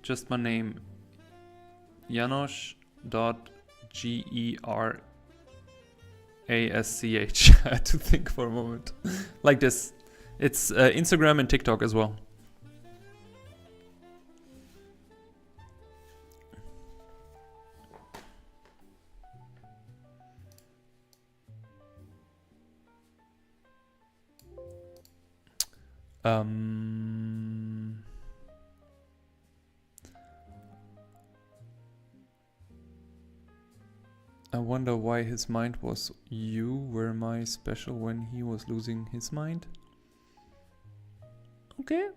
just my name, Janosch.Gerasch. I had to think for a moment. Like this. It's Instagram and TikTok as well. I wonder why his mind was you. Were my special when he was losing his mind? Okay.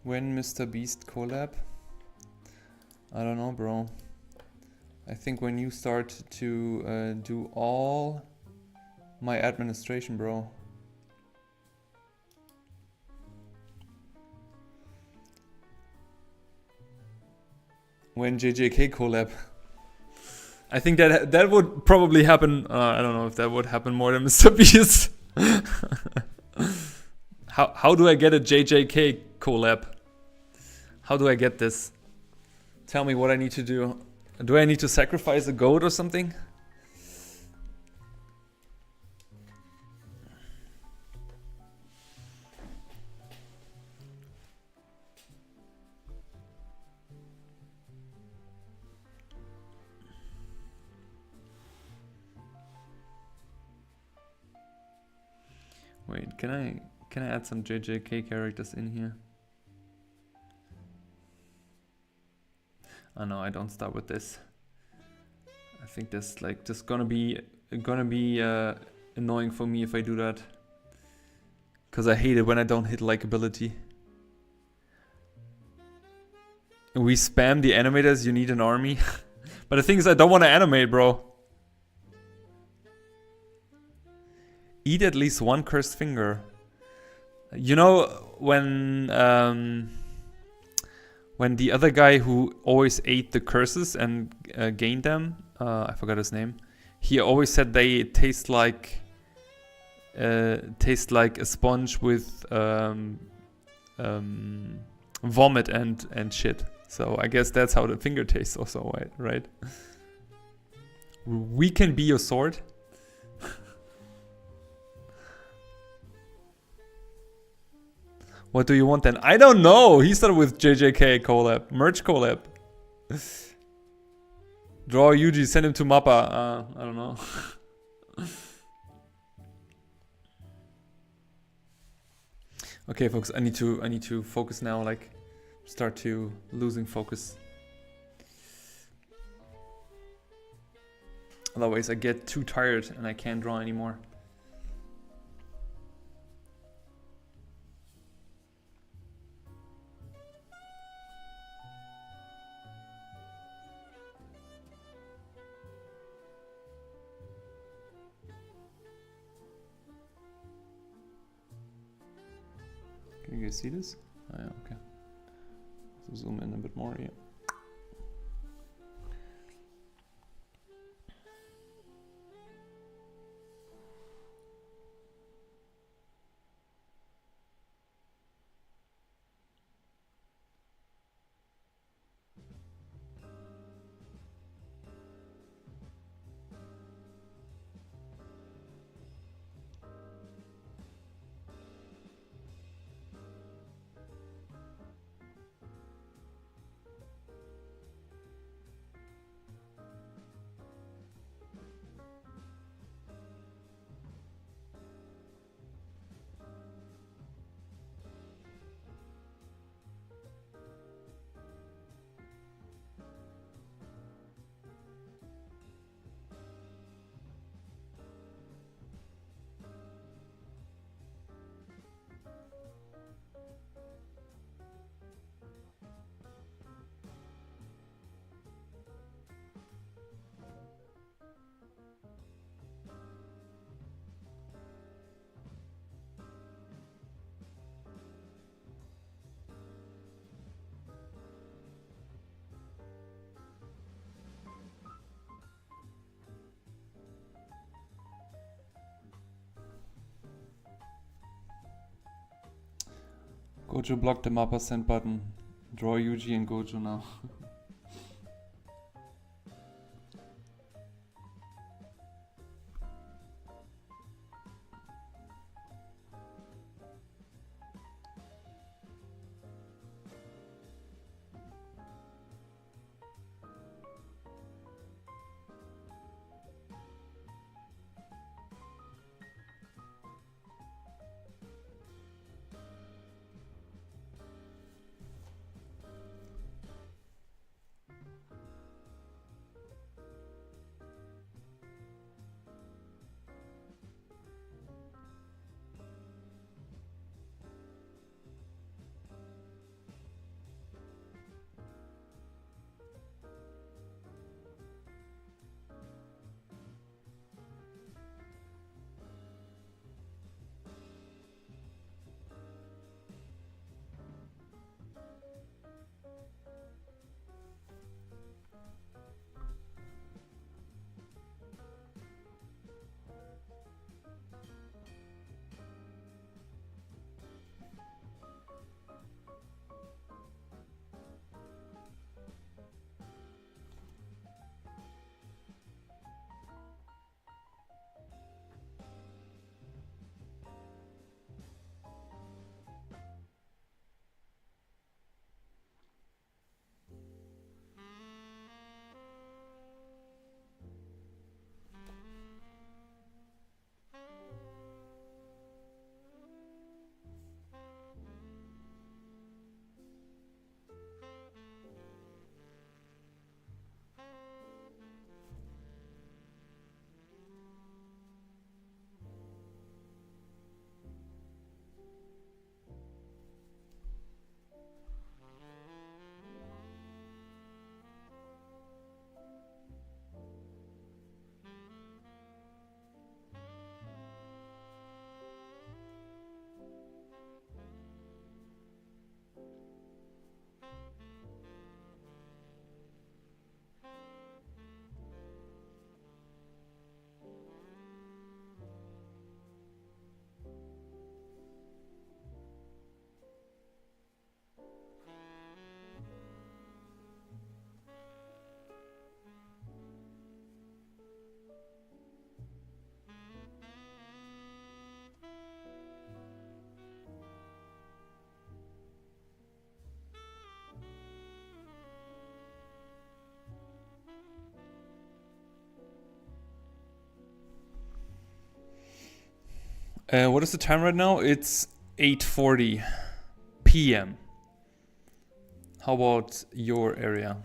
When Mr. Beast collab? I don't know, bro. I think when you start to do all my administration, bro. When JJK collab. I think that would probably happen. I don't know if that would happen more than Mr. Beast. How do I get a JJK collab? How do I get this? Tell me what I need to do. Do I need to sacrifice a goat or something? Wait, can I add some JJK characters in here? Oh no, I don't start with this. I think this just gonna be annoying for me if I do that. Cause I hate it when I don't hit likability. We spam the animators, you need an army. But the thing is I don't want to animate, bro. Eat at least one cursed finger. You know when the other guy who always ate the curses and gained them, I forgot his name. He always said they taste like a sponge with vomit and shit. So I guess that's how the finger tastes also, right? We can be your sword. What do you want then? I don't know. He started with JJK collab, merch collab. Draw Yuji, send him to Mappa. I don't know. Okay, folks. I need to focus now. Like, start to losing focus. Otherwise I get too tired and I can't draw anymore. Can you guys see this? Oh yeah, okay. So zoom in a bit more, yeah. Gojo blocked the Mappa send button. Draw Yuji and Gojo now. What is the time right now? It's 8:40 p.m. How about your area?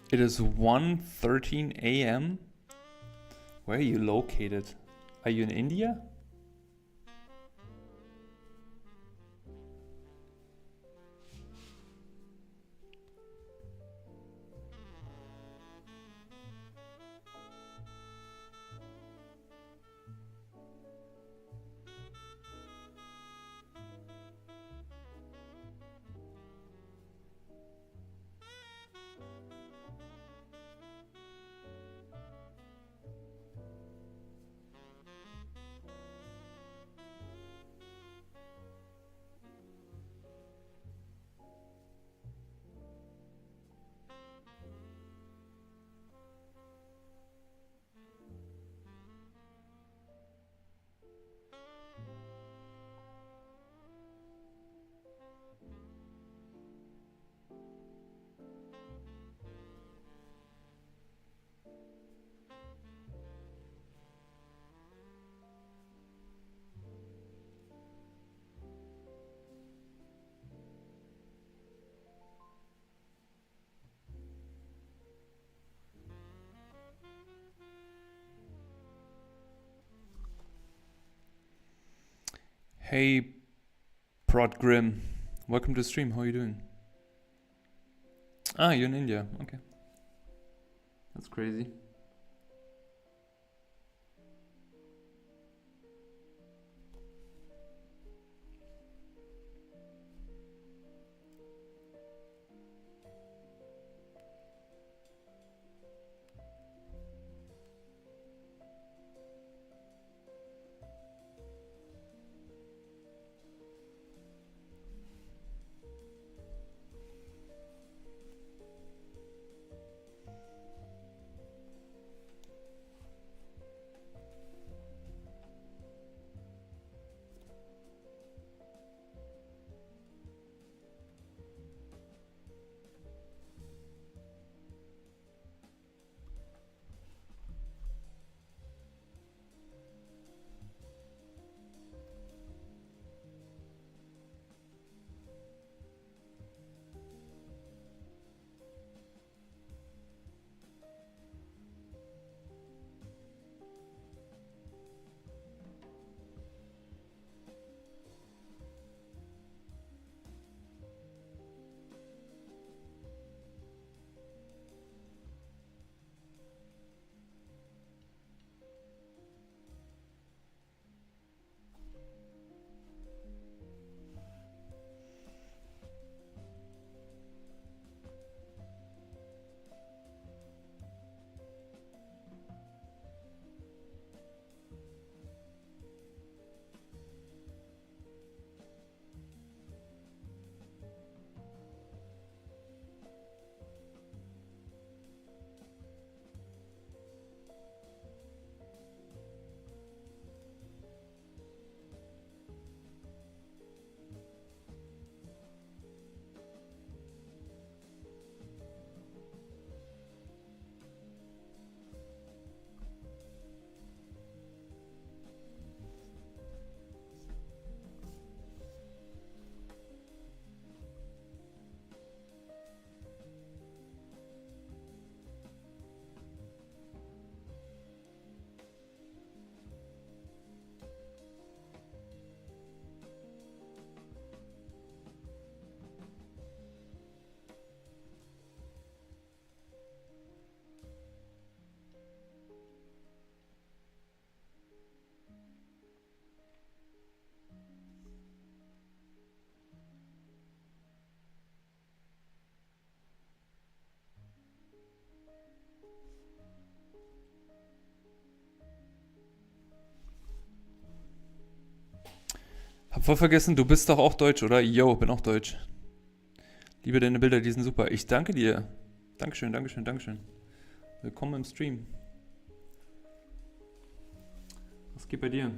It is 1:13 a.m. Where are you located? Are you in India? Hey, Prod Grim. Welcome to the stream. How are you doing? Ah, you're in India. Okay. That's crazy. Hab voll vergessen, du bist doch auch Deutsch, oder? Yo, bin auch Deutsch. Liebe deine Bilder, die sind super. Ich danke dir. Dankeschön, Dankeschön, Dankeschön. Willkommen im Stream. Was geht bei dir?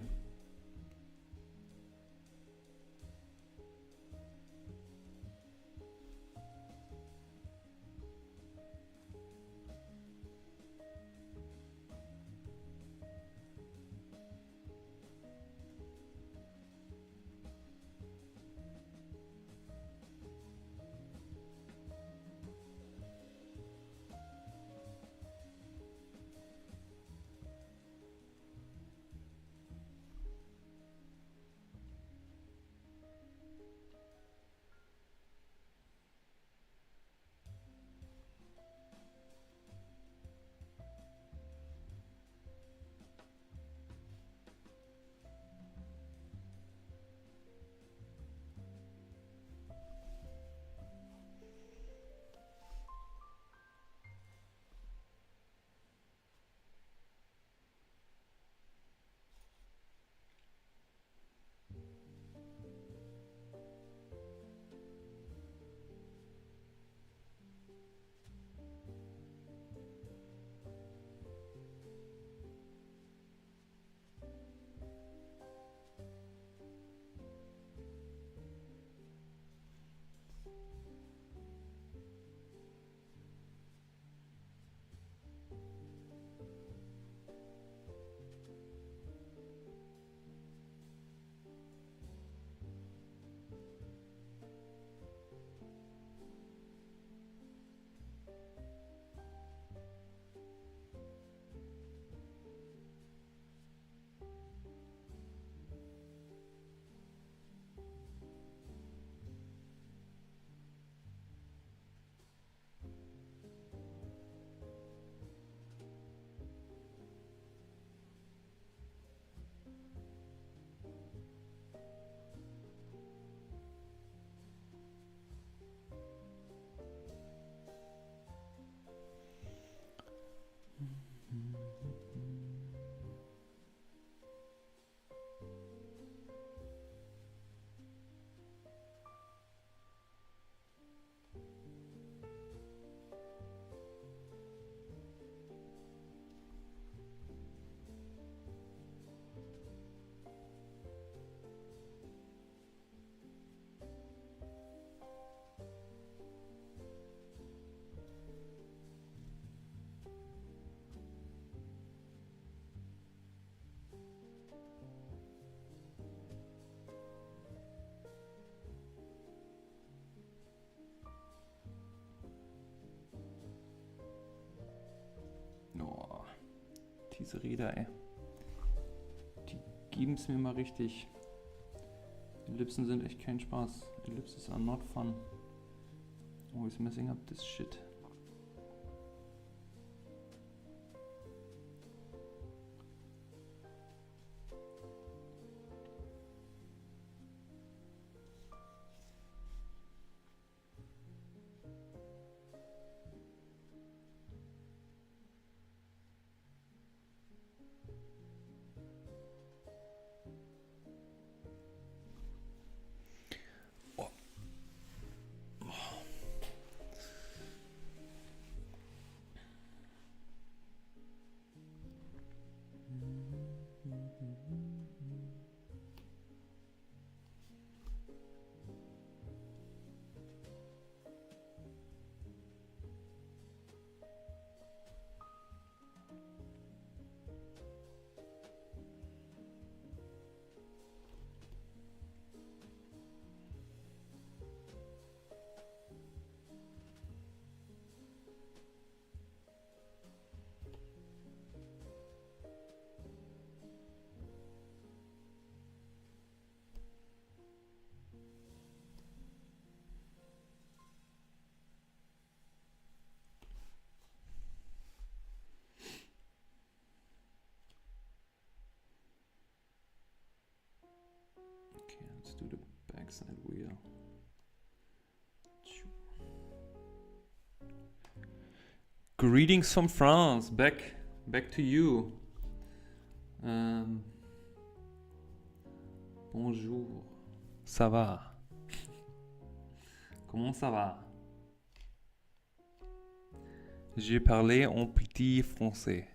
diese Räder, ey. Die geben es mir mal richtig. Ellipsen sind echt kein Spaß. Ellipses are not fun. Always messing up this shit. Okay, let's do the backside wheel. Greetings from France. Back to you. Bonjour. Ça va? Comment ça va? J'ai parlé en petit français.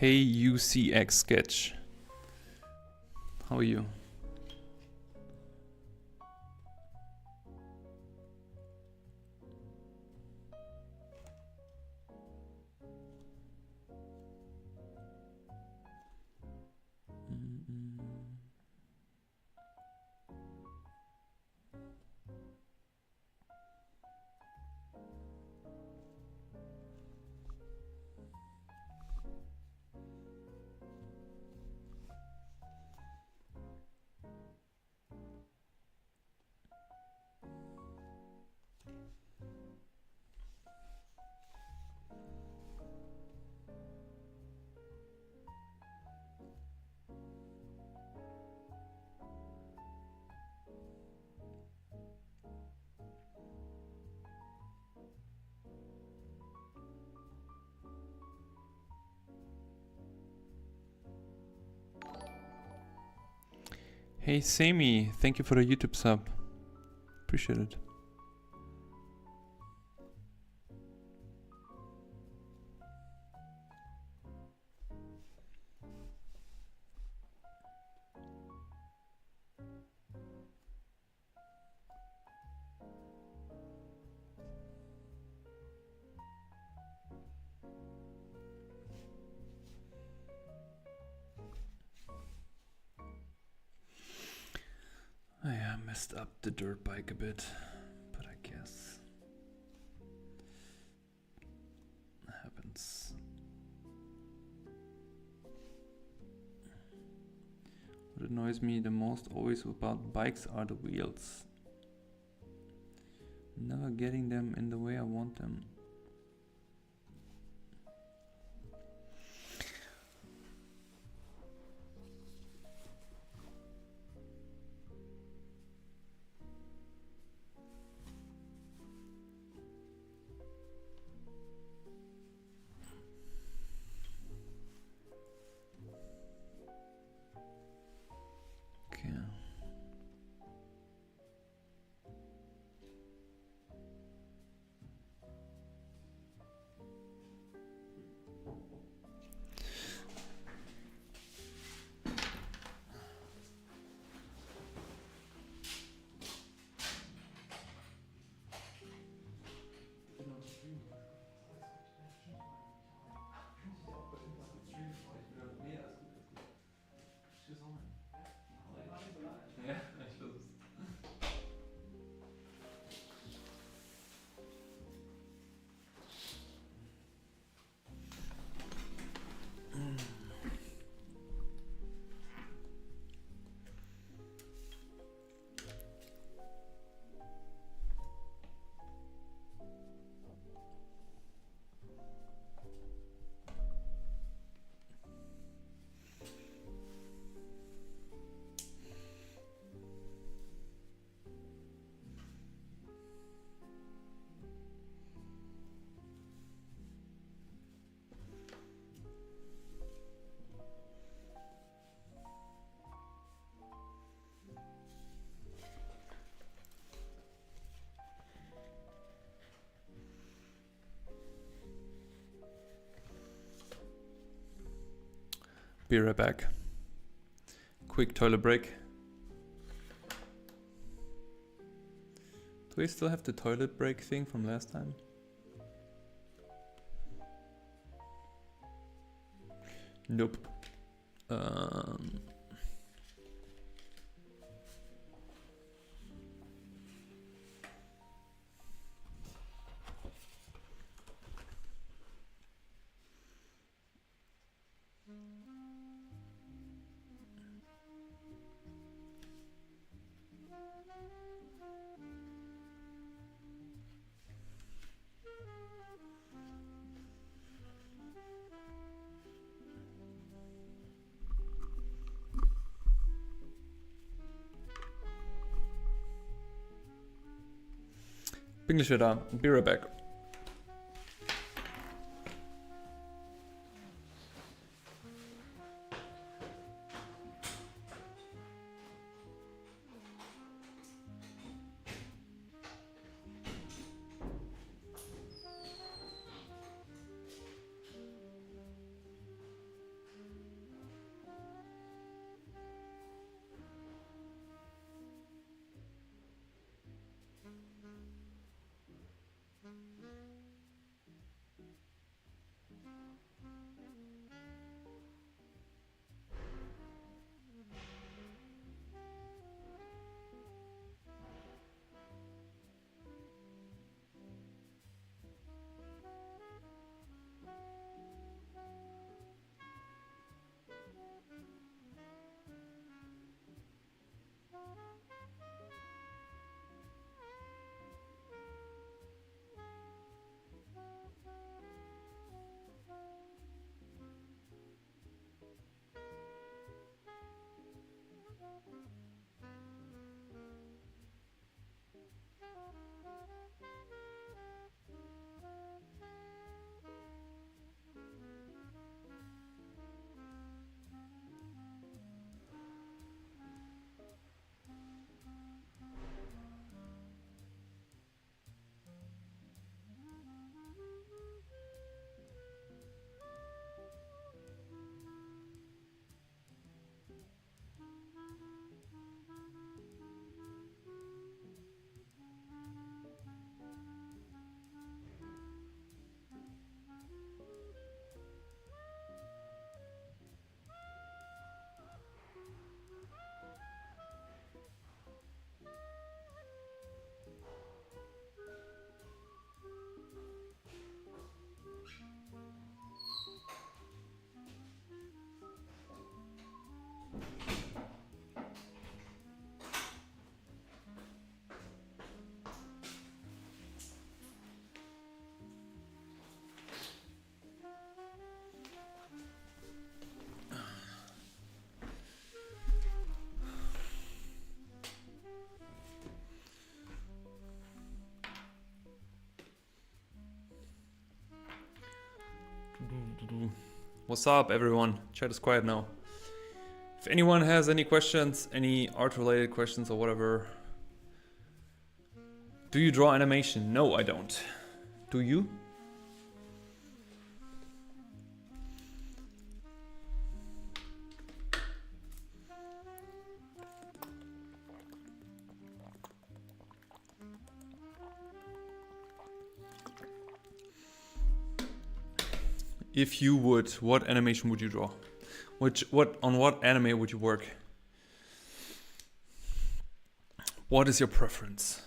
Hey UCX Sketch. How are you? Hey Sami, thank you for the YouTube sub. Appreciate it. I messed up the dirt bike a bit, but I guess it happens. What annoys me the most always about bikes are the wheels. Never getting them in the way I want them. Be right back. Quick toilet break. Do we still have the toilet break thing from last time? Nope. Bin gleich wieder da. Be right back. What's up, everyone? Chat is quiet now. If anyone has any questions, any art-related questions or whatever. Do you draw animation? No, I don't. Do you? If you would, what animation would you draw? On what anime would you work? What is your preference?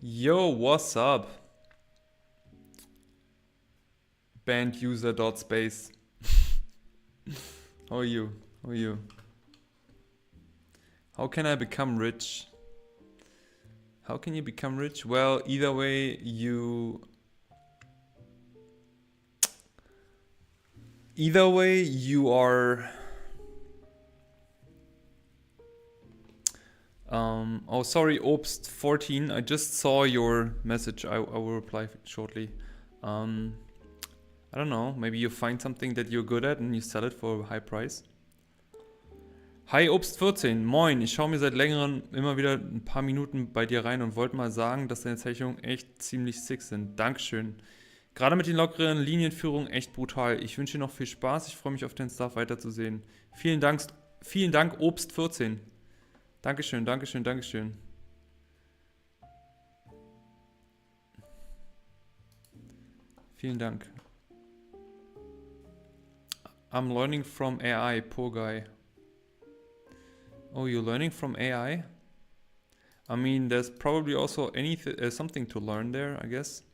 Yo, what's up? Band user dot space. How are you? How are you? How can I become rich? How can you become rich? Well, either way you are oh sorry, Obst14, I just saw your message. I will reply shortly. I don't know, maybe you find something that you're good at and you sell it for a high price. Hi Obst14, moin, ich schaue mir seit längerem immer wieder ein paar Minuten bei dir rein und wollte mal sagen, dass deine Zeichnungen echt ziemlich sick sind. Dankeschön. Gerade mit den lockeren Linienführungen echt brutal. Ich wünsche dir noch viel Spaß, ich freue mich auf den Stuff weiterzusehen. Vielen Dank Obst14. Dankeschön, Dankeschön, Dankeschön. Vielen Dank. I'm learning from AI, poor guy. Oh, you're learning from AI? I mean, there's probably also something to learn there, I guess.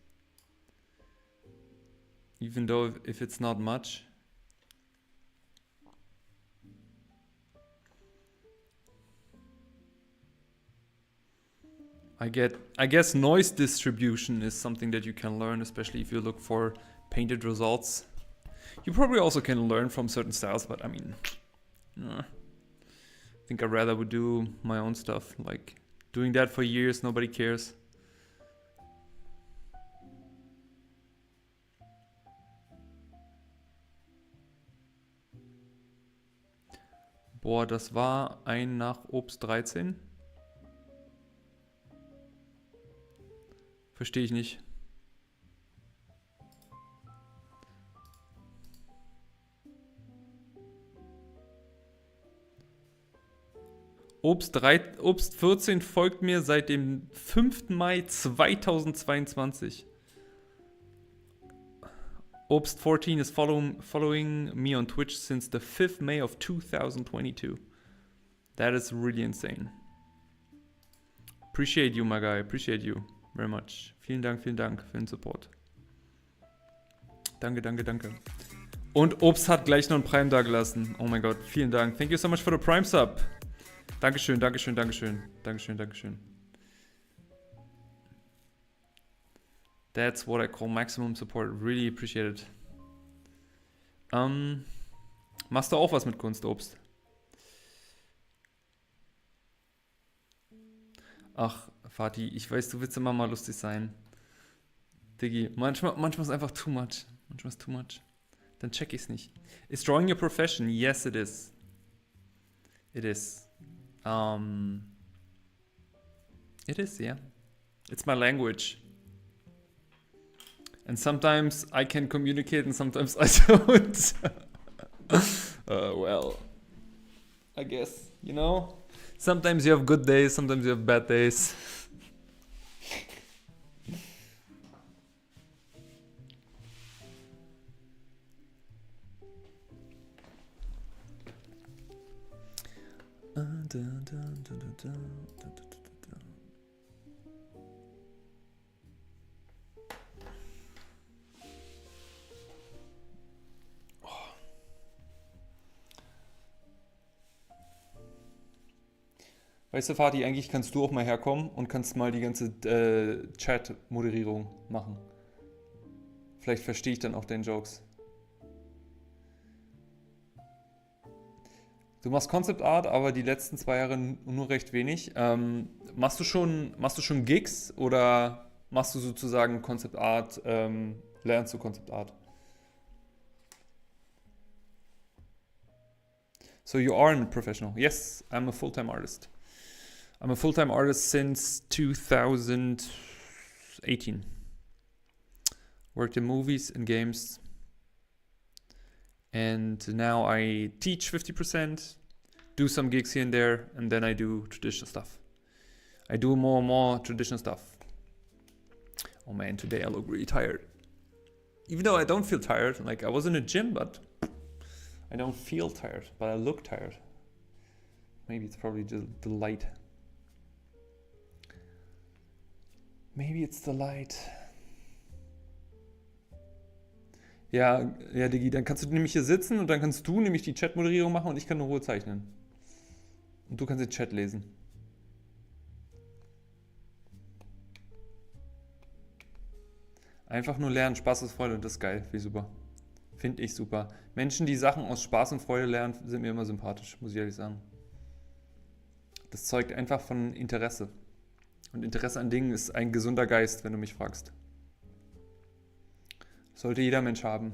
Even though if it's not much. I guess noise distribution is something that you can learn, especially if you look for painted results. You probably also can learn from certain styles, but I mean, I think I rather would do my own stuff. Like doing that for years, nobody cares. Boah, das war ein nach Obst 13. Verstehe ich nicht. Obst 14 folgt mir seit dem 5. Mai 2022. Obst 14 is following me on Twitch since the 5th May of 2022. That is really insane. Appreciate you, my guy. Appreciate you very much. Vielen Dank für den Support. Danke, danke, danke. Und Obst hat gleich noch ein Prime da gelassen. Oh mein Gott, vielen Dank. Thank you so much for the Prime Sub. Dankeschön, Dankeschön, Dankeschön. Dankeschön, Dankeschön. That's what I call maximum support. Really appreciate it. Machst du auch was mit Kunst, Obst? Ach, Fatih, ich weiß, du willst immer mal lustig sein. Diggi, manchmal ist einfach too much. Manchmal ist too much. Dann check ich's nicht. Is drawing your profession? Yes, it is. It is. It is, yeah. It's my language. And sometimes I can communicate and sometimes I don't. Well, I guess, you know? Sometimes you have good days, sometimes you have bad days. Weißt du, Fatih, eigentlich kannst du auch mal herkommen und kannst mal die ganze Chat-Moderierung machen. Vielleicht verstehe ich dann auch deine Jokes. Du machst Concept Art, aber die letzten 2 Jahre nur recht wenig. Machst du schon Gigs oder machst du sozusagen Concept Art, lernst du Concept Art? So you are a professional. Yes, I'm a full-time artist. I'm a full-time artist since 2018. Worked in movies and games. And now I teach 50%, do some gigs here and there, and then I do traditional stuff. I do more and more traditional stuff. Oh man, today I look really tired. Even though I don't feel tired, like I was in a gym, but I don't feel tired, but I look tired. Maybe it's probably just the light. Maybe it's the light. Ja, Digi, dann kannst du nämlich hier sitzen und dann kannst du nämlich die Chat-Moderierung machen und ich kann in Ruhe zeichnen. Und du kannst den Chat lesen. Einfach nur lernen, Spaß ist Freude und das ist geil, wie super. Finde ich super. Menschen, die Sachen aus Spaß und Freude lernen, sind mir immer sympathisch, muss ich ehrlich sagen. Das zeugt einfach von Interesse. Und Interesse an Dingen ist ein gesunder Geist, wenn du mich fragst. Sollte jeder Mensch haben.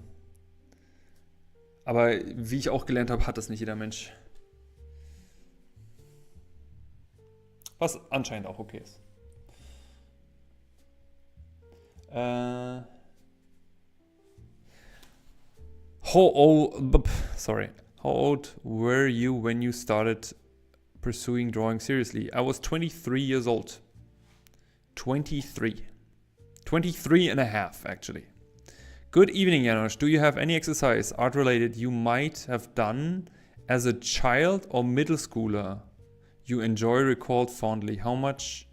Aber wie ich auch gelernt habe, hat das nicht jeder Mensch. Was anscheinend auch okay ist. How old were you when you started pursuing drawing seriously? I was 23 years old. 23 and a half, actually. Good evening, Janos. Do you have any exercise, art related, you might have done as a child or middle schooler you enjoy, recalled fondly? How much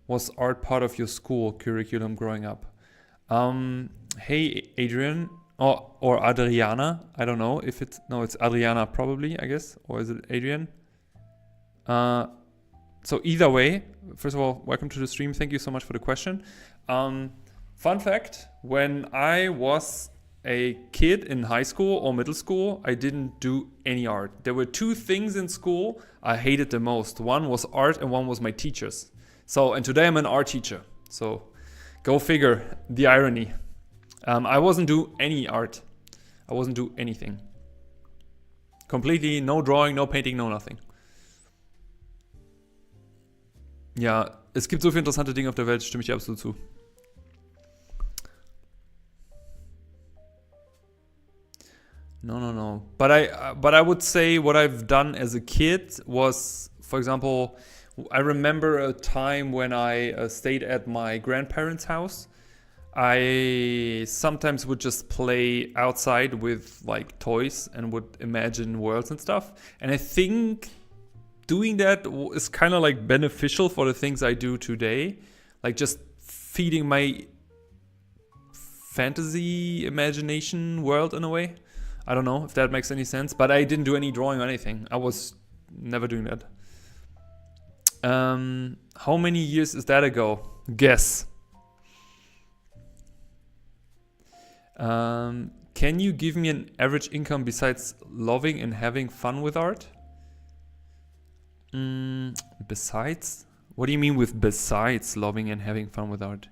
was art part of your school curriculum growing up? Hey, Adrian, or Adriana. I don't know if it's Adriana probably, I guess. Or is it Adrian? So either way, first of all, welcome to the stream. Thank you so much for the question. Fun fact, when I was a kid in high school or middle school, I didn't do any art. There were 2 things in school I hated the most. One was art and one was my teachers. And today I'm an art teacher. So go figure the irony. I wasn't do any art. I wasn't do anything. Completely no drawing, no painting, no nothing. Ja, es gibt so viele interessante Dinge auf der Welt, stimme ich dir absolut zu. No. But I would say what I've done as a kid was, for example, I remember a time when I stayed at my grandparents' house. I sometimes would just play outside with like toys and would imagine worlds and stuff. And I think doing that is kind of like beneficial for the things I do today. Like just feeding my fantasy imagination world in a way. I don't know if that makes any sense, but I didn't do any drawing or anything. I was never doing that. How many years is that ago? Guess. Can you give me an average income besides loving and having fun with art? Besides? What do you mean with besides loving and having fun with art?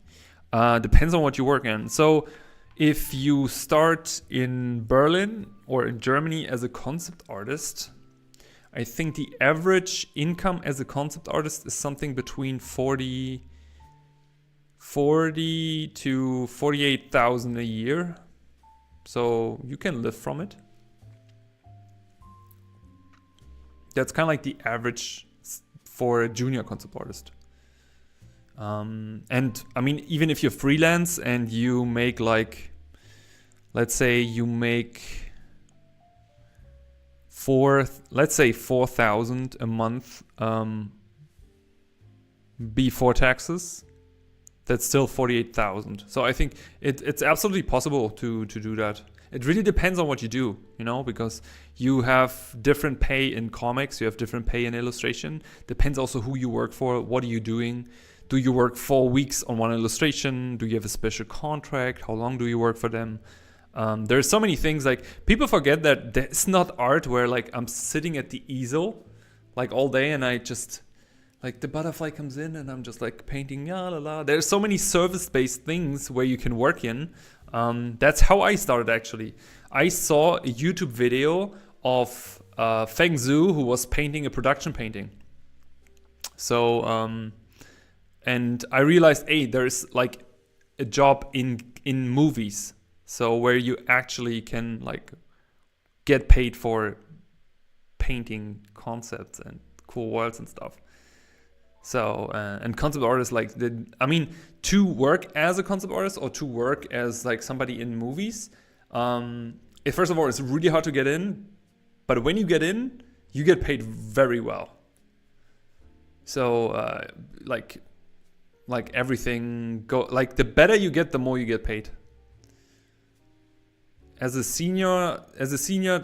Depends on what you work in. So if you start in Berlin or in Germany as a concept artist, I think the average income as a concept artist is something between 40 to 48,000 a year. So you can live from it. That's kind of like the average for a junior concept artist. And I mean, even if you're freelance and you make like, let's say you make 4,000 a month before taxes, that's still 48,000. So I think it's absolutely possible to do that. It really depends on what you do, because you have different pay in comics, you have different pay in illustration. Depends also who you work for, what are you doing? Do you work 4 weeks on one illustration? Do you have a special contract? How long do you work for them? There's so many things, like people forget that there's not art where like I'm sitting at the easel like all day and I just like the butterfly comes in and I'm just like painting, la la la. There's so many service-based things where you can work in. That's how I started actually. I saw a YouTube video of Feng Zhu, who was painting a production painting. So, and I realized, hey, there's like a job in movies. So where you actually can like get paid for painting concepts and cool worlds and stuff. So, and concept artists, like, to work as a concept artist or to work as like somebody in movies, first of all, it's really hard to get in, but when you get in, you get paid very well. So, like everything like the better you get, the more you get paid. As a senior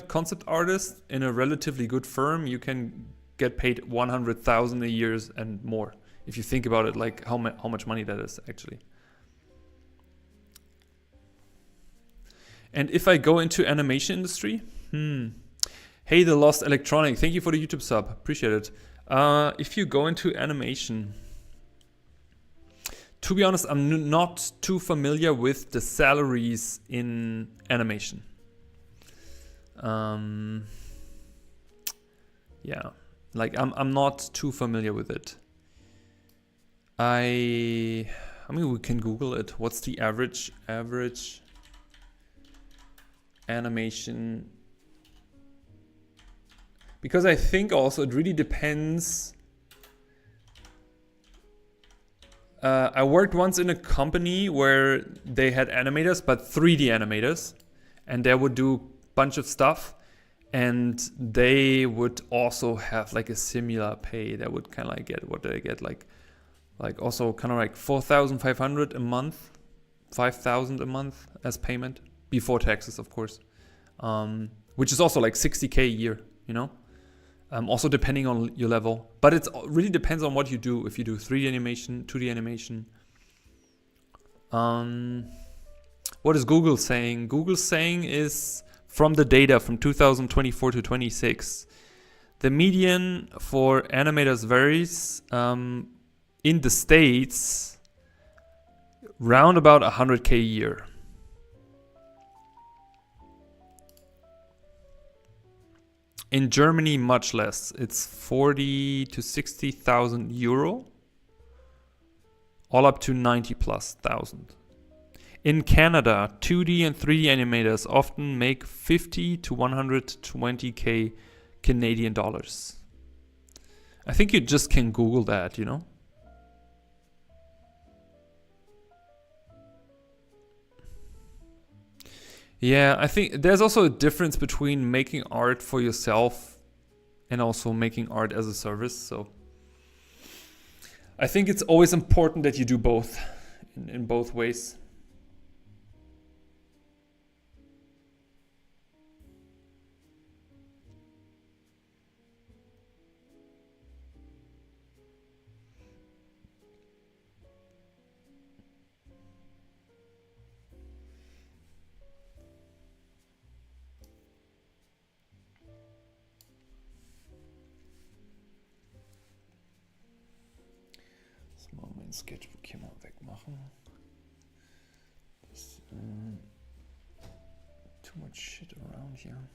concept artist in a relatively good firm, you can get paid 100,000 a year and more. If you think about it, like how much money that is actually. And if I go into animation industry, hey, the Lost Electronic, thank you for the YouTube sub, appreciate it. If you go into animation, to be honest, I'm not too familiar with the salaries in animation. Yeah, like I'm not too familiar with it. I mean, we can Google it. What's the average animation? Because I think also it really depends. I worked once in a company where they had animators, but 3D animators, and they would do a bunch of stuff, and they would also have like a similar pay. They would kind of like get what they get, like also kind of like 4,500 a month, 5,000 a month as payment before taxes, of course, which is also like 60K a year, you know. Also depending on your level, but it really depends on what you do. If you do 3D animation, 2D animation. What is Google saying? Google's saying is from the data from 2024 to 26. The median for animators varies in the States round about 100K a year. In Germany, much less. It's 40 to 60,000 euro, all up to 90 plus thousand. In Canada, 2D and 3D animators often make 50 to 120K Canadian dollars. I think you just can Google that, you know? Yeah, I think there's also a difference between making art for yourself and also making art as a service. So I think it's always important that you do both in both ways. Sketchbook hier mal wegmachen. Das, too much shit around here.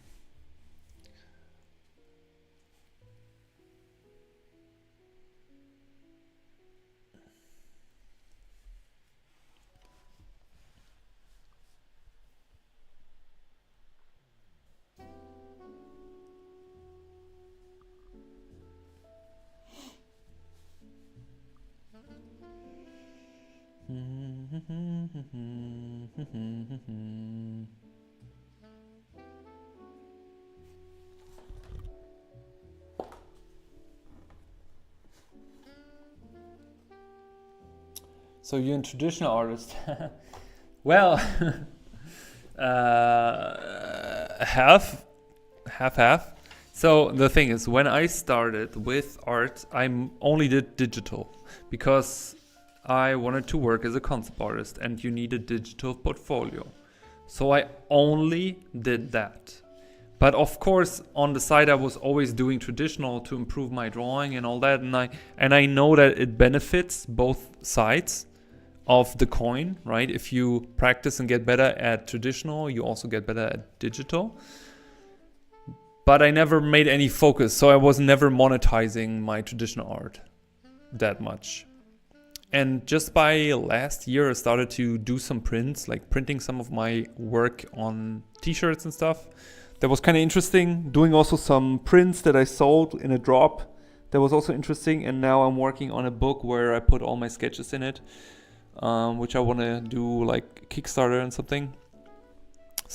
So you're a traditional artist. Well, half. So the thing is, when I started with art, I only did digital because I wanted to work as a concept artist and you need a digital portfolio. So I only did that. But of course, on the side, I was always doing traditional to improve my drawing and all that. And I know that it benefits both sides of the coin, right? If you practice and get better at traditional, you also get better at digital. But I never made any focus, so I was never monetizing my traditional art that much. And just by last year, I started to do some prints, like printing some of my work on t-shirts and stuff. That was kind of interesting. Doing also some prints that I sold in a drop. That was also interesting. And now I'm working on a book where I put all my sketches in it, which I want to do like Kickstarter and something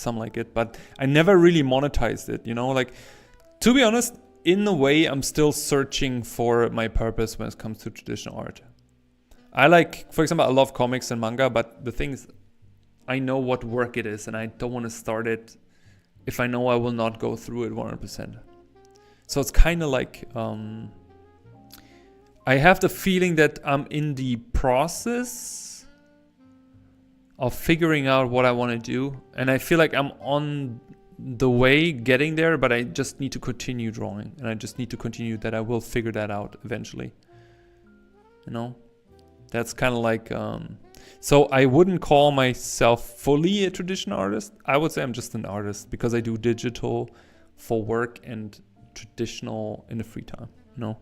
like it. But I never really monetized it, you know, like, to be honest, in a way, I'm still searching for my purpose when it comes to traditional art. I like, for example, I love comics and manga, but the thing is, I know what work it is and I don't want to start it if I know I will not go through it 100%. So it's kind of like, I have the feeling that I'm in the process of figuring out what I want to do. And I feel like I'm on the way getting there, but I just need to continue drawing. And I just need to continue that I will figure that out eventually. You know? That's kind of like... So I wouldn't call myself fully a traditional artist. I would say I'm just an artist because I do digital for work and traditional in the free time, you know?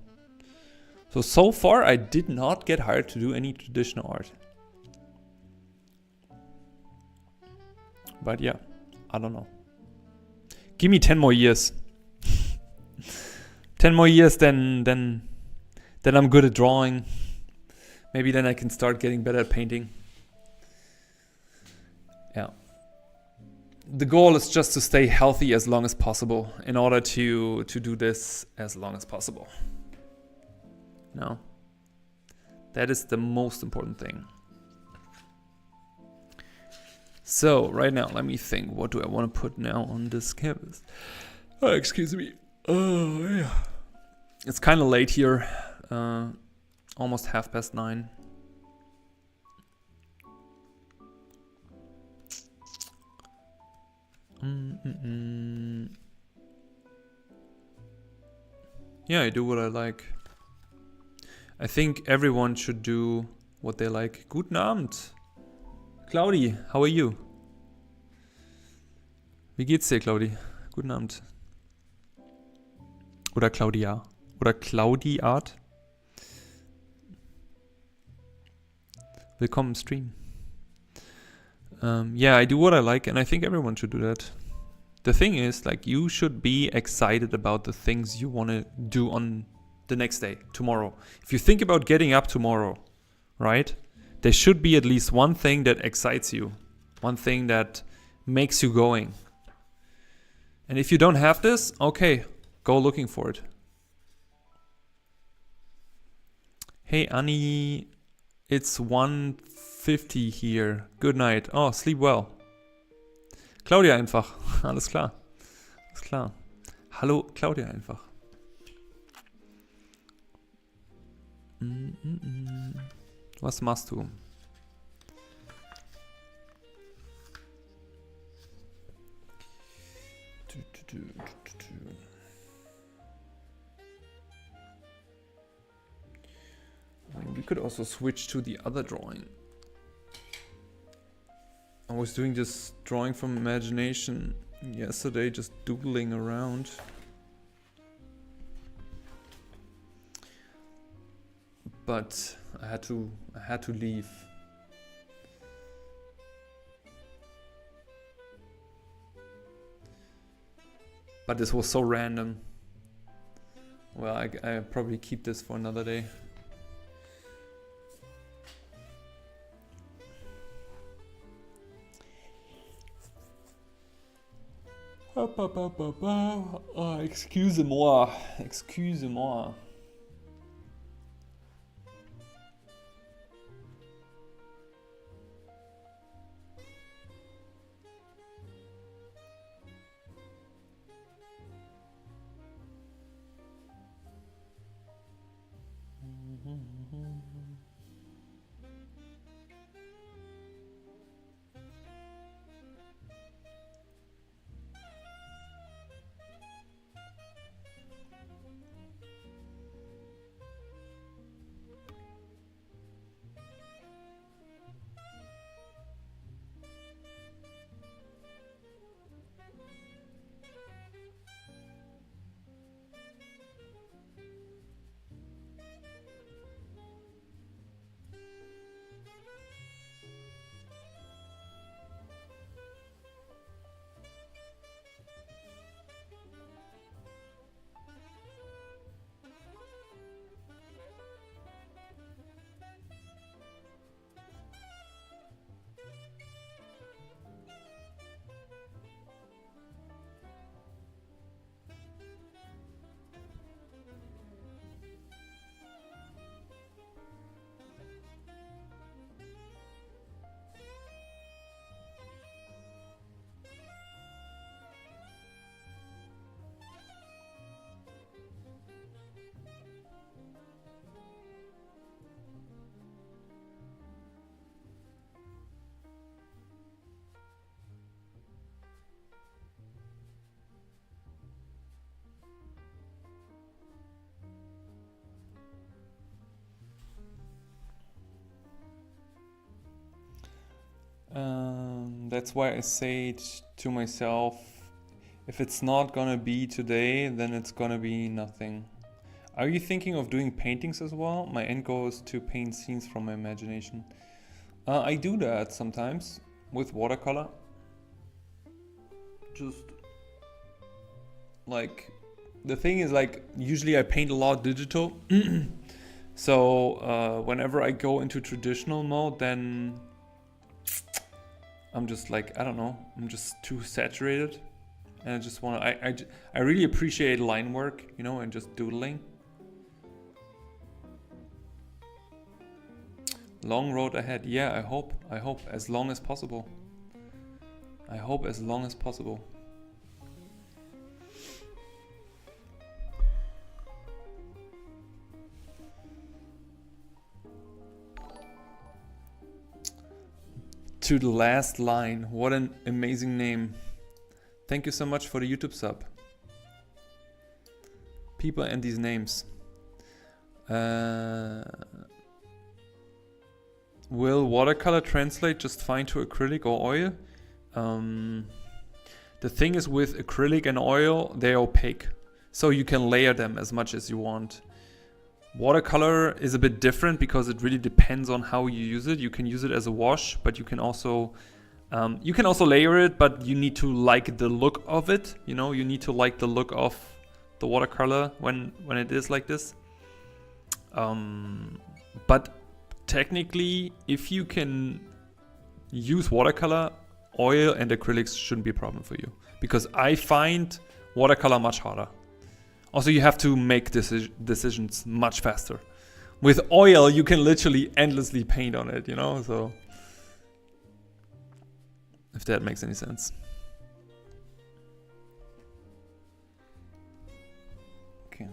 So far I did not get hired to do any traditional art. But yeah, I don't know. Give me 10 more years. 10 more years, then I'm good at drawing. Maybe then I can start getting better at painting. Yeah. The goal is just to stay healthy as long as possible in order to do this as long as possible. No. That is the most important thing. So, right now, let me think. What do I want to put now on this canvas? Oh, excuse me. Oh, yeah. It's kind of late here. Almost 9:30. Yeah, I do what I like. I think everyone should do what they like. Guten Abend. Claudi, how are you? Wie geht's dir, Claudi? Guten Abend. Oder Claudia. Oder Claudi-Art. Willkommen im Stream. Yeah, I do what I like, and I think everyone should do that. The thing is, like, you should be excited about the things you want to do on the next day, tomorrow. If you think about getting up tomorrow, right? There should be at least one thing that excites you. One thing that makes you going. And if you don't have this, okay, go looking for it. Hey, Annie, it's 1:50 here. Good night. Oh, sleep well. Claudia einfach. Alles klar. Alles klar. Hallo, Claudia einfach. Was machst du? We could also switch to the other drawing. I was doing this drawing from imagination yesterday, just doodling around. But I had to leave. But this was so random. Well, I probably keep this for another day. Excusez-moi. Excusez-moi. that's why I say to myself, if it's not gonna be today, then it's gonna be nothing. Are you thinking of doing paintings as well? My end goal is to paint scenes from my imagination. I do that sometimes with watercolor. Just like, the thing is, like, usually I paint a lot digital. So whenever I go into traditional mode, then I'm just like, I don't know, I'm just too saturated. And I just want to, I really appreciate line work, you know, and just doodling. Long road ahead. Yeah, I hope as long as possible. I hope as long as possible. To the last line. What an amazing name. Thank you so much for the YouTube sub. People and these names. Will watercolor translate just fine to acrylic or oil? The thing is, with acrylic and oil, they're opaque. So you can layer them as much as you want. Watercolor is a bit different because it really depends on how you use it. You can use it as a wash, but you can also layer it, but you need to like the look of it. You know, you need to like the look of the watercolor when it is like this. But technically, if you can use watercolor, oil and acrylics shouldn't be a problem for you. Because I find watercolor much harder. Also, you have to make decisions much faster. With oil, you can literally endlessly paint on it, you know? So, if that makes any sense. Okay.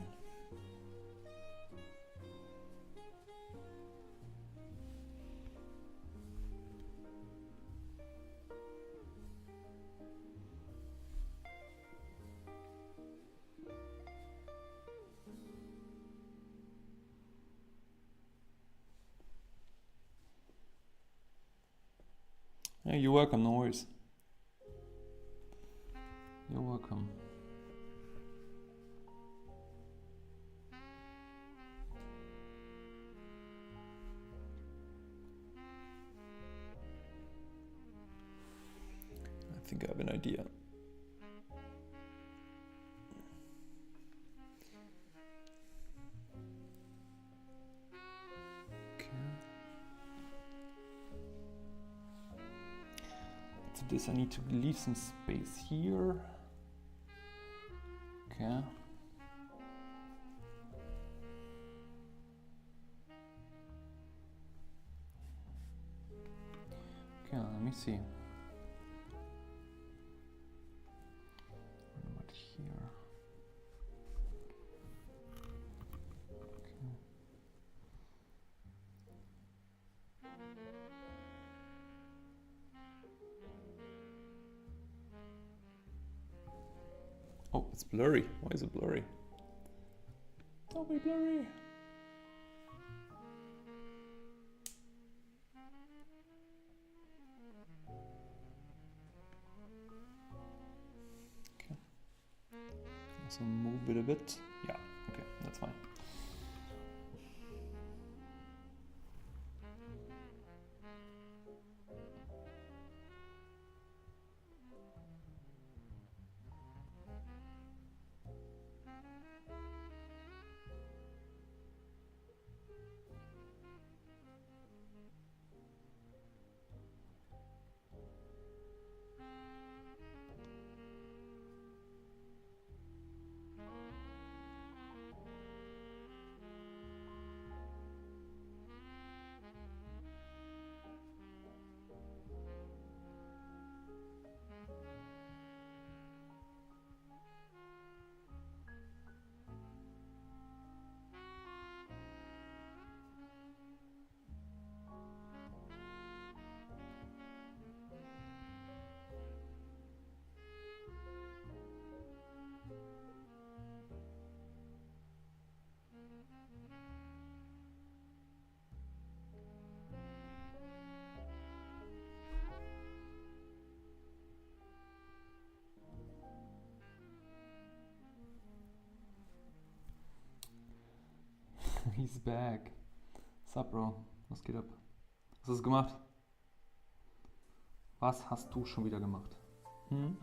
Yeah, you're welcome, no worries. You're welcome. I think I have an idea. This, I need to leave some space here. Okay. Okay, let me see. What here? Okay. Oh, it's blurry. Why is it blurry? Don't be blurry. Okay. Also move it a bit. Yeah, okay, that's fine. He's back. Sup, Bro? Was geht ab? Was hast du gemacht? Was hast du schon wieder gemacht? Hm?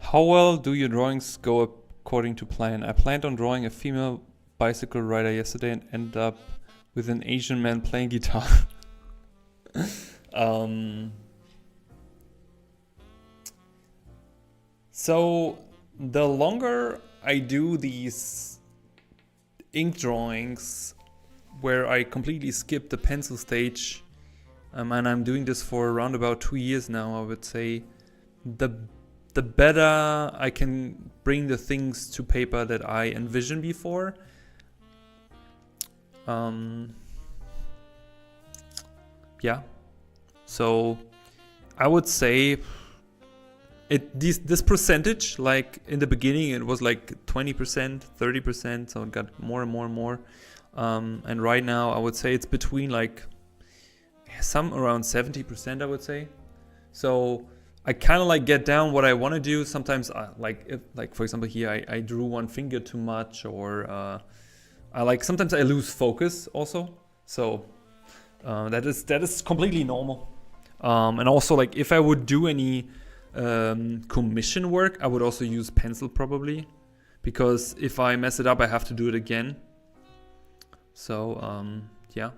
How well do your drawings go according to plan? I planned on drawing a female bicycle rider yesterday and ended up with an Asian man playing guitar. So the longer I do these ink drawings where I completely skip the pencil stage, and I'm doing this for around about 2 years now, I would say, the better I can bring the things to paper that I envisioned before. Yeah. So I would say this percentage, like in the beginning, it was like 20%, 30%, so it got more and more and more. And right now, I would say it's between like some around 70%, I would say. So I kind of like get down what I want to do. Sometimes, like for example here, I drew one finger too much, or sometimes I lose focus also. So that is completely normal. And also, like if I would do any commission work, I would also use pencil probably, because if I mess it up, I have to do it again. So yeah,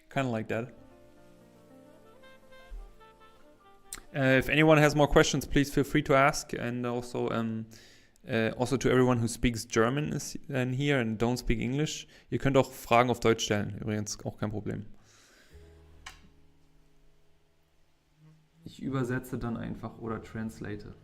kind of like that. If anyone has more questions, please feel free to ask. And also to everyone who speaks German is in here and don't speak English. Ihr könnt auch Fragen auf Deutsch stellen, übrigens auch kein Problem. Ich übersetze dann einfach oder translate.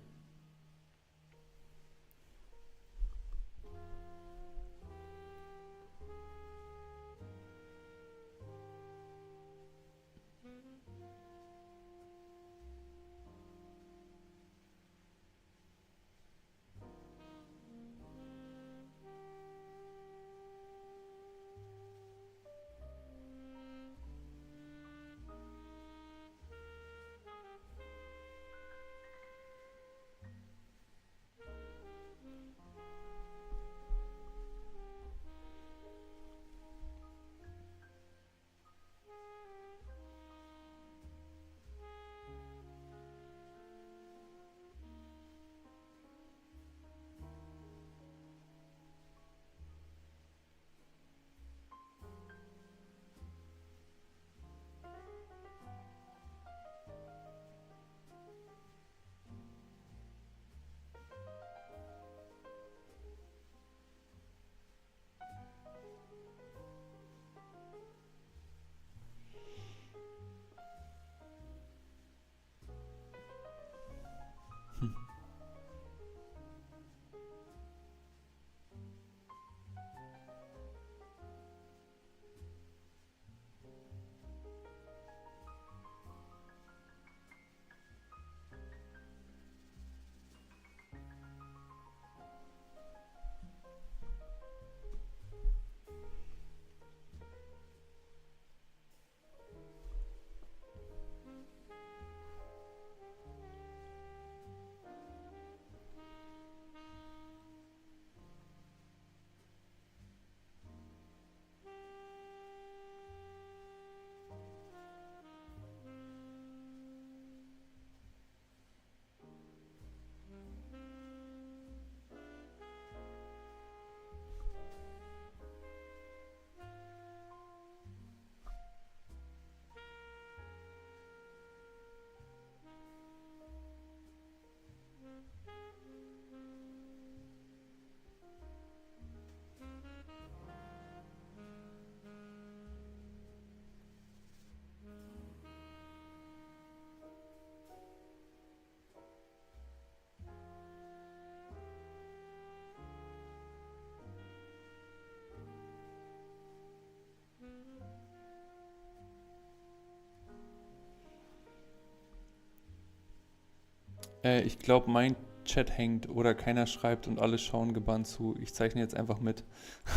Ich glaube, mein Chat hängt oder keiner schreibt und alle schauen gebannt zu. Ich zeichne jetzt einfach mit.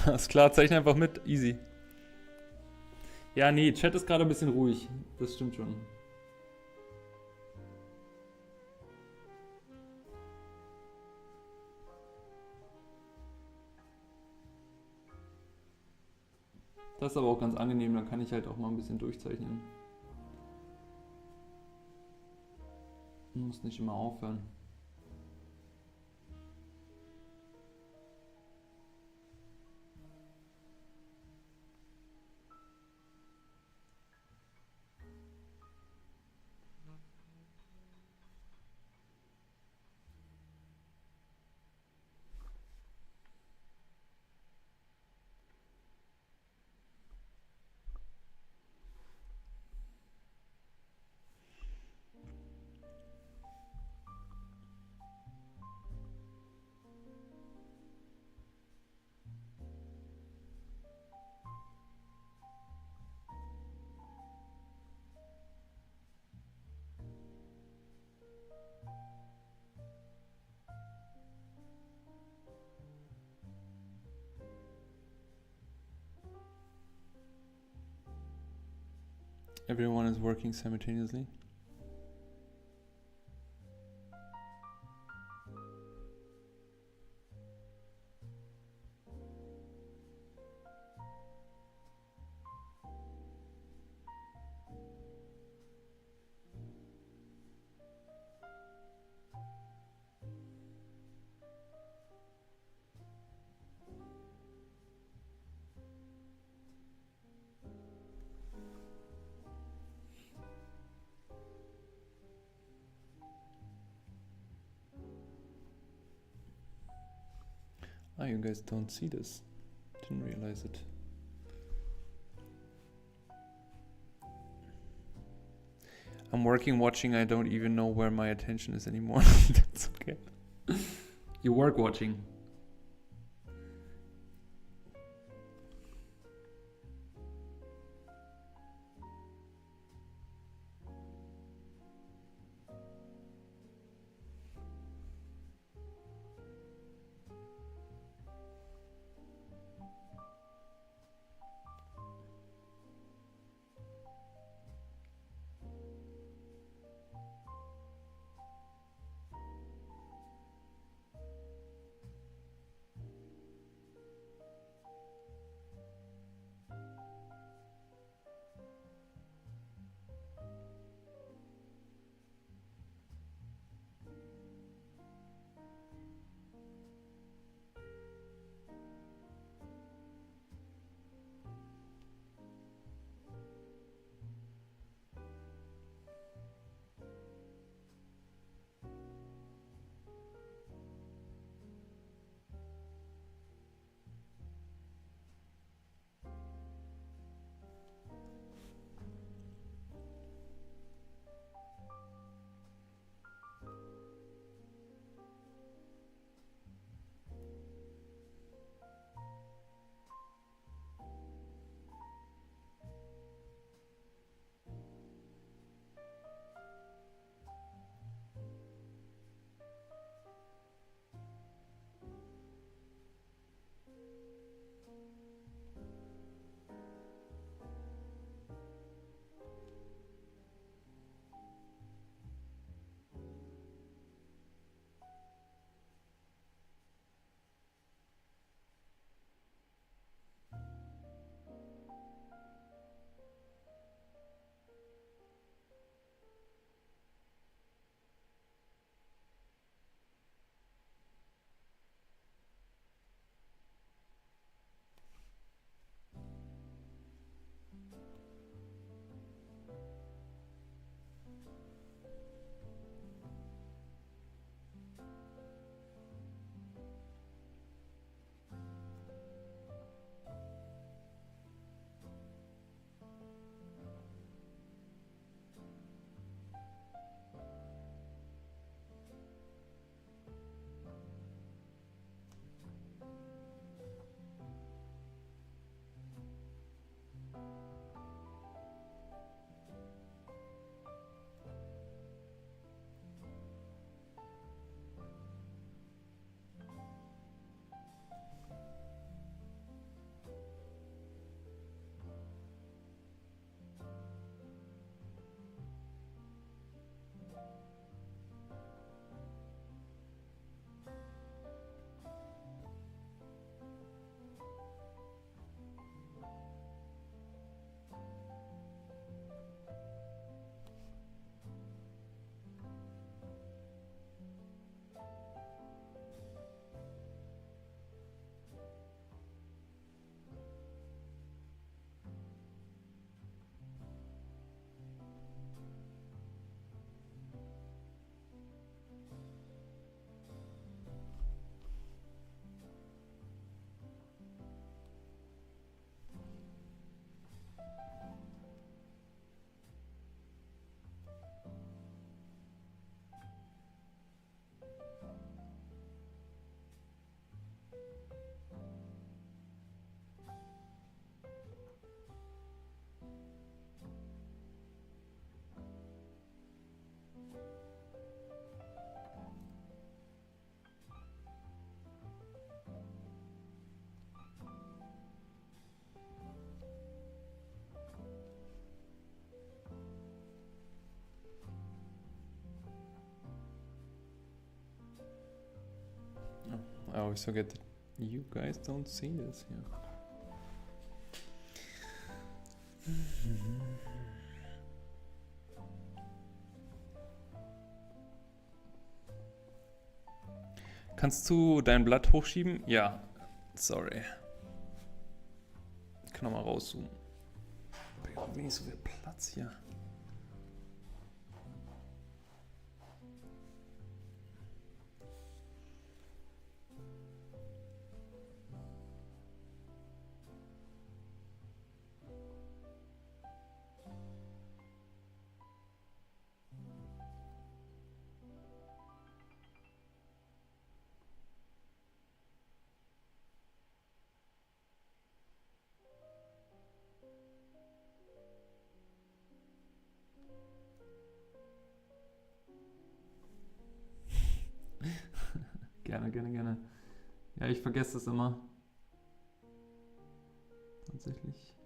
Alles klar, zeichne einfach mit. Easy. Ja, nee, Chat ist gerade ein bisschen ruhig. Das stimmt schon. Das ist aber auch ganz angenehm, dann kann ich halt auch mal ein bisschen durchzeichnen. Muss nicht immer aufhören. Everyone is working simultaneously. Ah, you guys don't see this. Didn't realize it. I'm working, watching, I don't even know where my attention is anymore. That's okay. You work watching. I always forget that you guys don't see this. Yeah. Kannst du dein Blatt hochschieben? Ja. Sorry. Ich kann nochmal rauszoomen. Ich habe nicht so viel Platz hier. Gerne, gerne, gerne. Ja, ich vergesse das immer. Tatsächlich.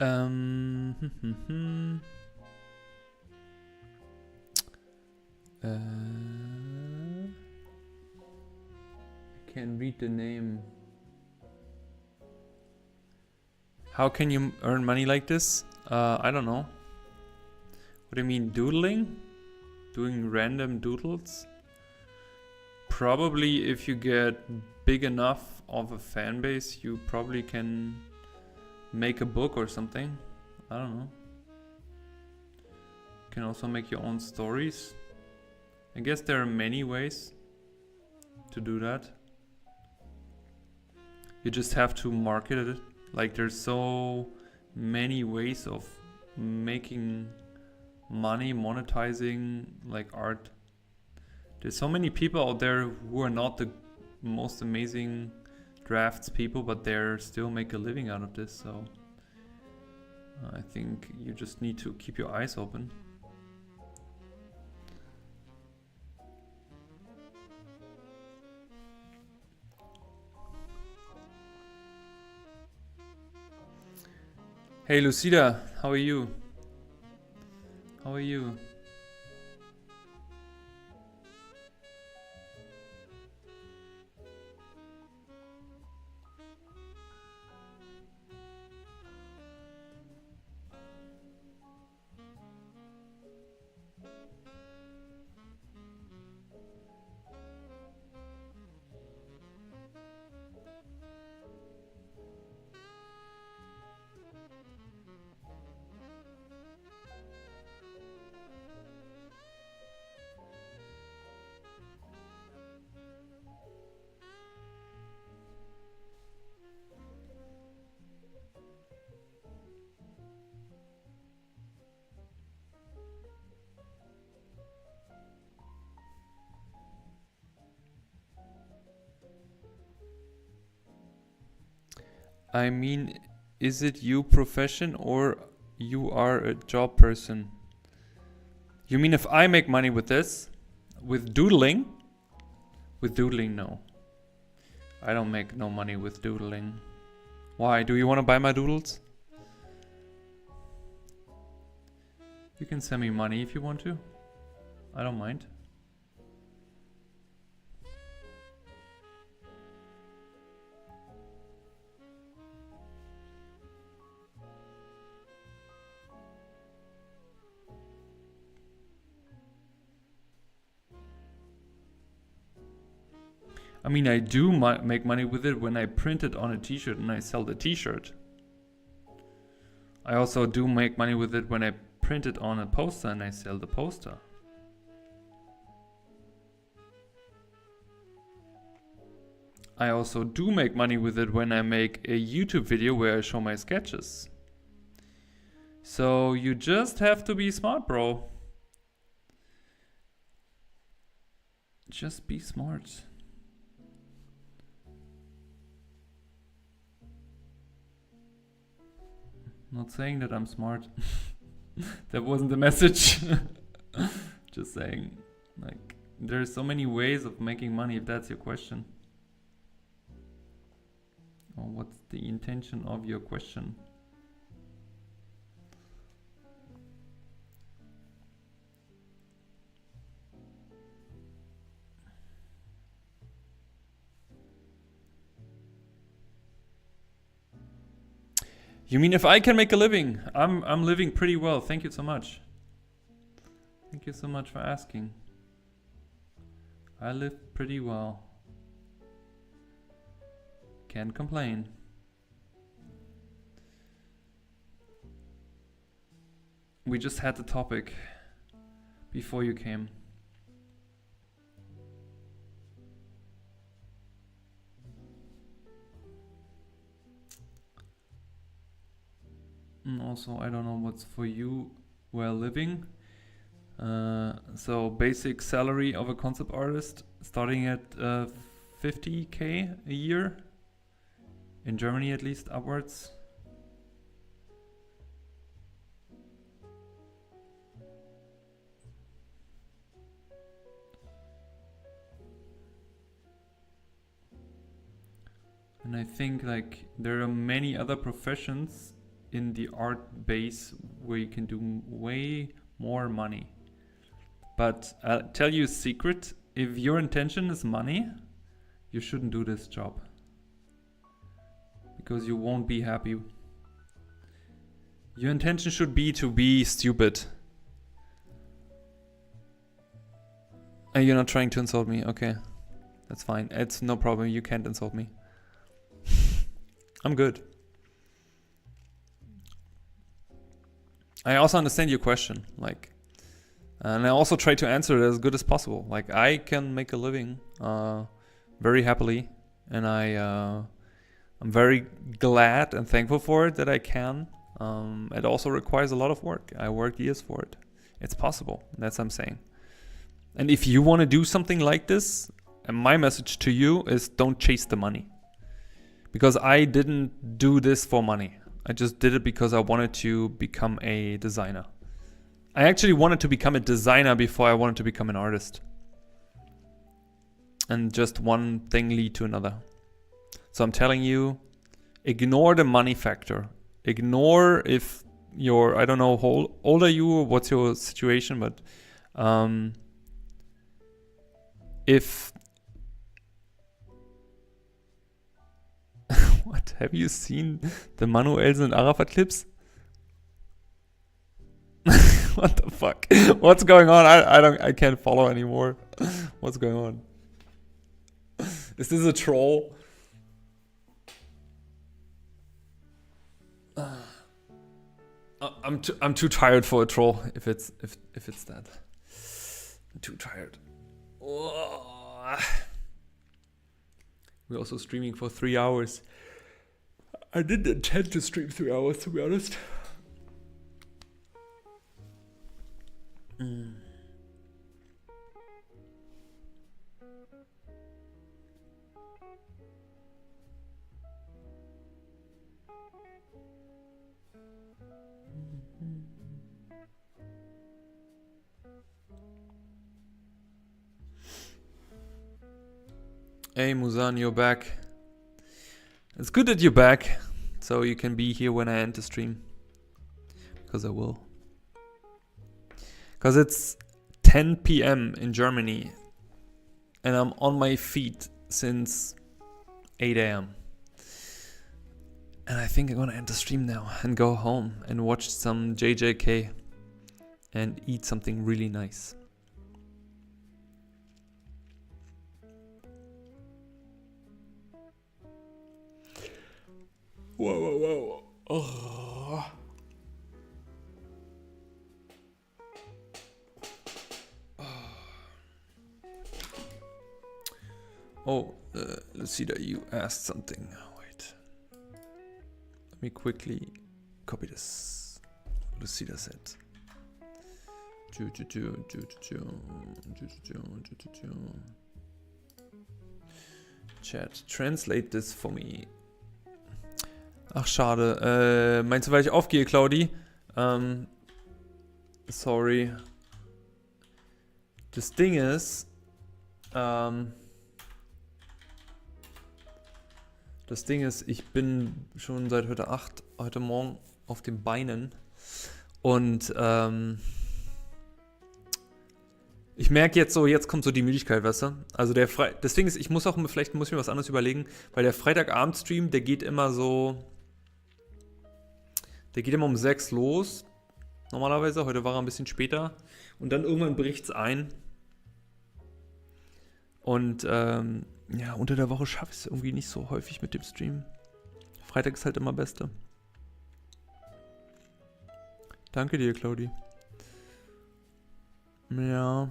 Um, I can't read the name. How can you earn money like this? I don't know. What do you mean, doodling? Doing random doodles? Probably if you get big enough of a fan base, you probably can make a book or something. I don't know. You can also make your own stories. I guess there are many ways to do that. You just have to market it. Like, there's so many ways of making money, monetizing like art. There's so many people out there who are not the most amazing drafts people, but they're still make a living out of this. So I think you just need to keep your eyes open. Hey Lucida, how are you? How are you? I mean, is it you profession or you are a job person? You mean if I make money with this? With doodling? With doodling, no. I don't make no money with doodling. Why? Do you want to buy my doodles? You can send me money if you want to. I don't mind. I mean, I do make money with it when I print it on a t-shirt and I sell the t-shirt. I also do make money with it when I print it on a poster and I sell the poster. I also do make money with it when I make a YouTube video where I show my sketches. So you just have to be smart, bro. Just be smart. Not saying that I'm smart. That wasn't the message. Just saying, like, there's so many ways of making money, if that's your question. Or what's the intention of your question? You mean if I can make a living? I'm living pretty well. Thank you so much. Thank you so much for asking. I live pretty well. Can't complain. We just had the topic before you came. And also, I don't know what's for you while living. So basic salary of a concept artist starting at 50k a year. In Germany at least, upwards. And I think like there are many other professions in the art base where you can do way more money. But I'll tell you a secret. If your intention is money, you shouldn't do this job. Because you won't be happy. Your intention should be to be stupid. And you're not trying to insult me. Okay. That's fine. It's no problem. You can't insult me. I'm good. I also understand your question. Like, and I also try to answer it as good as possible. Like, I can make a living very happily. And I'm very glad and thankful for it that I can. It also requires a lot of work. I worked years for it. It's possible. That's what I'm saying. And if you want to do something like this, and my message to you is don't chase the money. Because I didn't do this for money. I just did it because I wanted to become a designer. I actually wanted to become a designer before I wanted to become an artist. And just one thing lead to another. So I'm telling you, ignore the money factor. Ignore if you're, I don't know, how old are you or what's your situation, but if what, have you seen the Manuelsen and Arafat clips? What the fuck? What's going on? I can't follow anymore. What's going on? Is this a troll? I'm too tired for a troll if it's that. I'm too tired. Oh. We're also streaming for 3 hours. I didn't intend to stream 3 hours, to be honest. Hey Musan, you're back. It's good that you're back, so you can be here when I end the stream. Because I will. Because it's 10 p.m. in Germany. And I'm on my feet since 8 a.m. And I think I'm gonna end the stream now and go home and watch some JJK and eat something really nice. Whoa. Oh. Oh, Lucida, you asked something. Wait. Let me quickly copy this. Lucida said. Chat, translate this for me. Ach, schade. Meinst du, weil ich aufgehe, Claudi? Sorry. Das Ding ist, ich bin schon seit heute Morgen auf den Beinen und ich merke jetzt so, jetzt kommt so die Müdigkeit, weißt du? Also das Ding ist, vielleicht muss ich mir was anderes überlegen, weil der Freitagabend-Stream, der geht immer um 6 los, normalerweise, heute war er ein bisschen später und dann irgendwann bricht's ein und ja, unter der Woche schaffe ich es irgendwie nicht so häufig mit dem Stream. Freitag ist halt immer Beste. Danke dir, Claudi. Ja.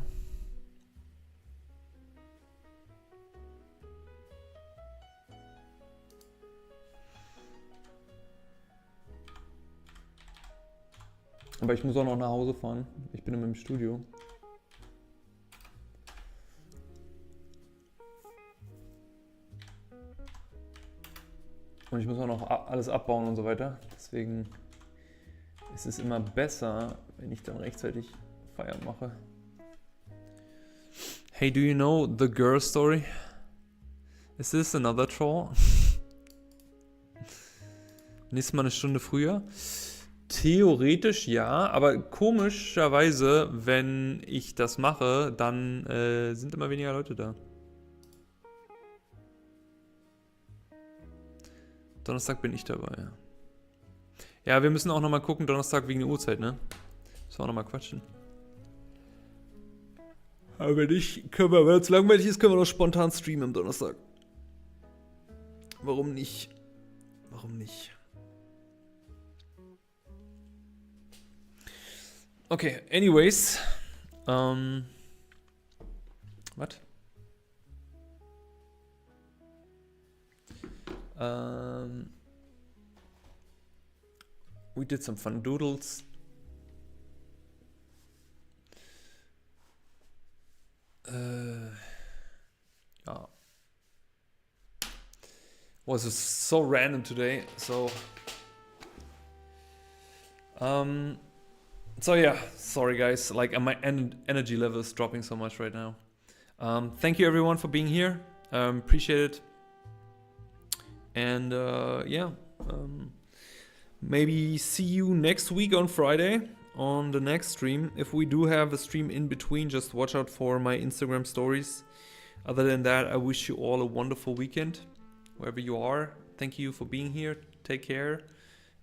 Aber ich muss auch noch nach Hause fahren. Ich bin in meinem Studio. Und ich muss auch noch alles abbauen und so weiter. Deswegen ist es immer besser, wenn ich dann rechtzeitig Feiern mache. Hey, do you know the girl story? Is this another troll? Nächstes Mal eine Stunde früher. Theoretisch ja, aber komischerweise, wenn ich das mache, dann sind immer weniger Leute da. Donnerstag bin ich dabei, ja. Ja, wir müssen auch nochmal gucken, Donnerstag wegen der Uhrzeit, ne? Müssen wir auch nochmal quatschen. Aber wenn nicht, können wir, wenn es langweilig ist, können wir noch spontan streamen am Donnerstag. Warum nicht? Warum nicht? Okay, anyways. Was? We did some fun doodles. Yeah. Was so random today. So yeah, sorry guys. Like my energy level is dropping so much right now. Thank you everyone for being here. Appreciate it. And yeah, maybe see you next week on Friday on the next stream. If we do have a stream in between, just watch out for my Instagram stories. Other than that, I wish you all a wonderful weekend, wherever you are. Thank you for being here. Take care.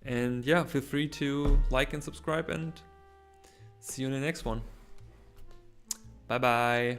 And yeah, feel free to like and subscribe, and see you in the next one. Bye bye.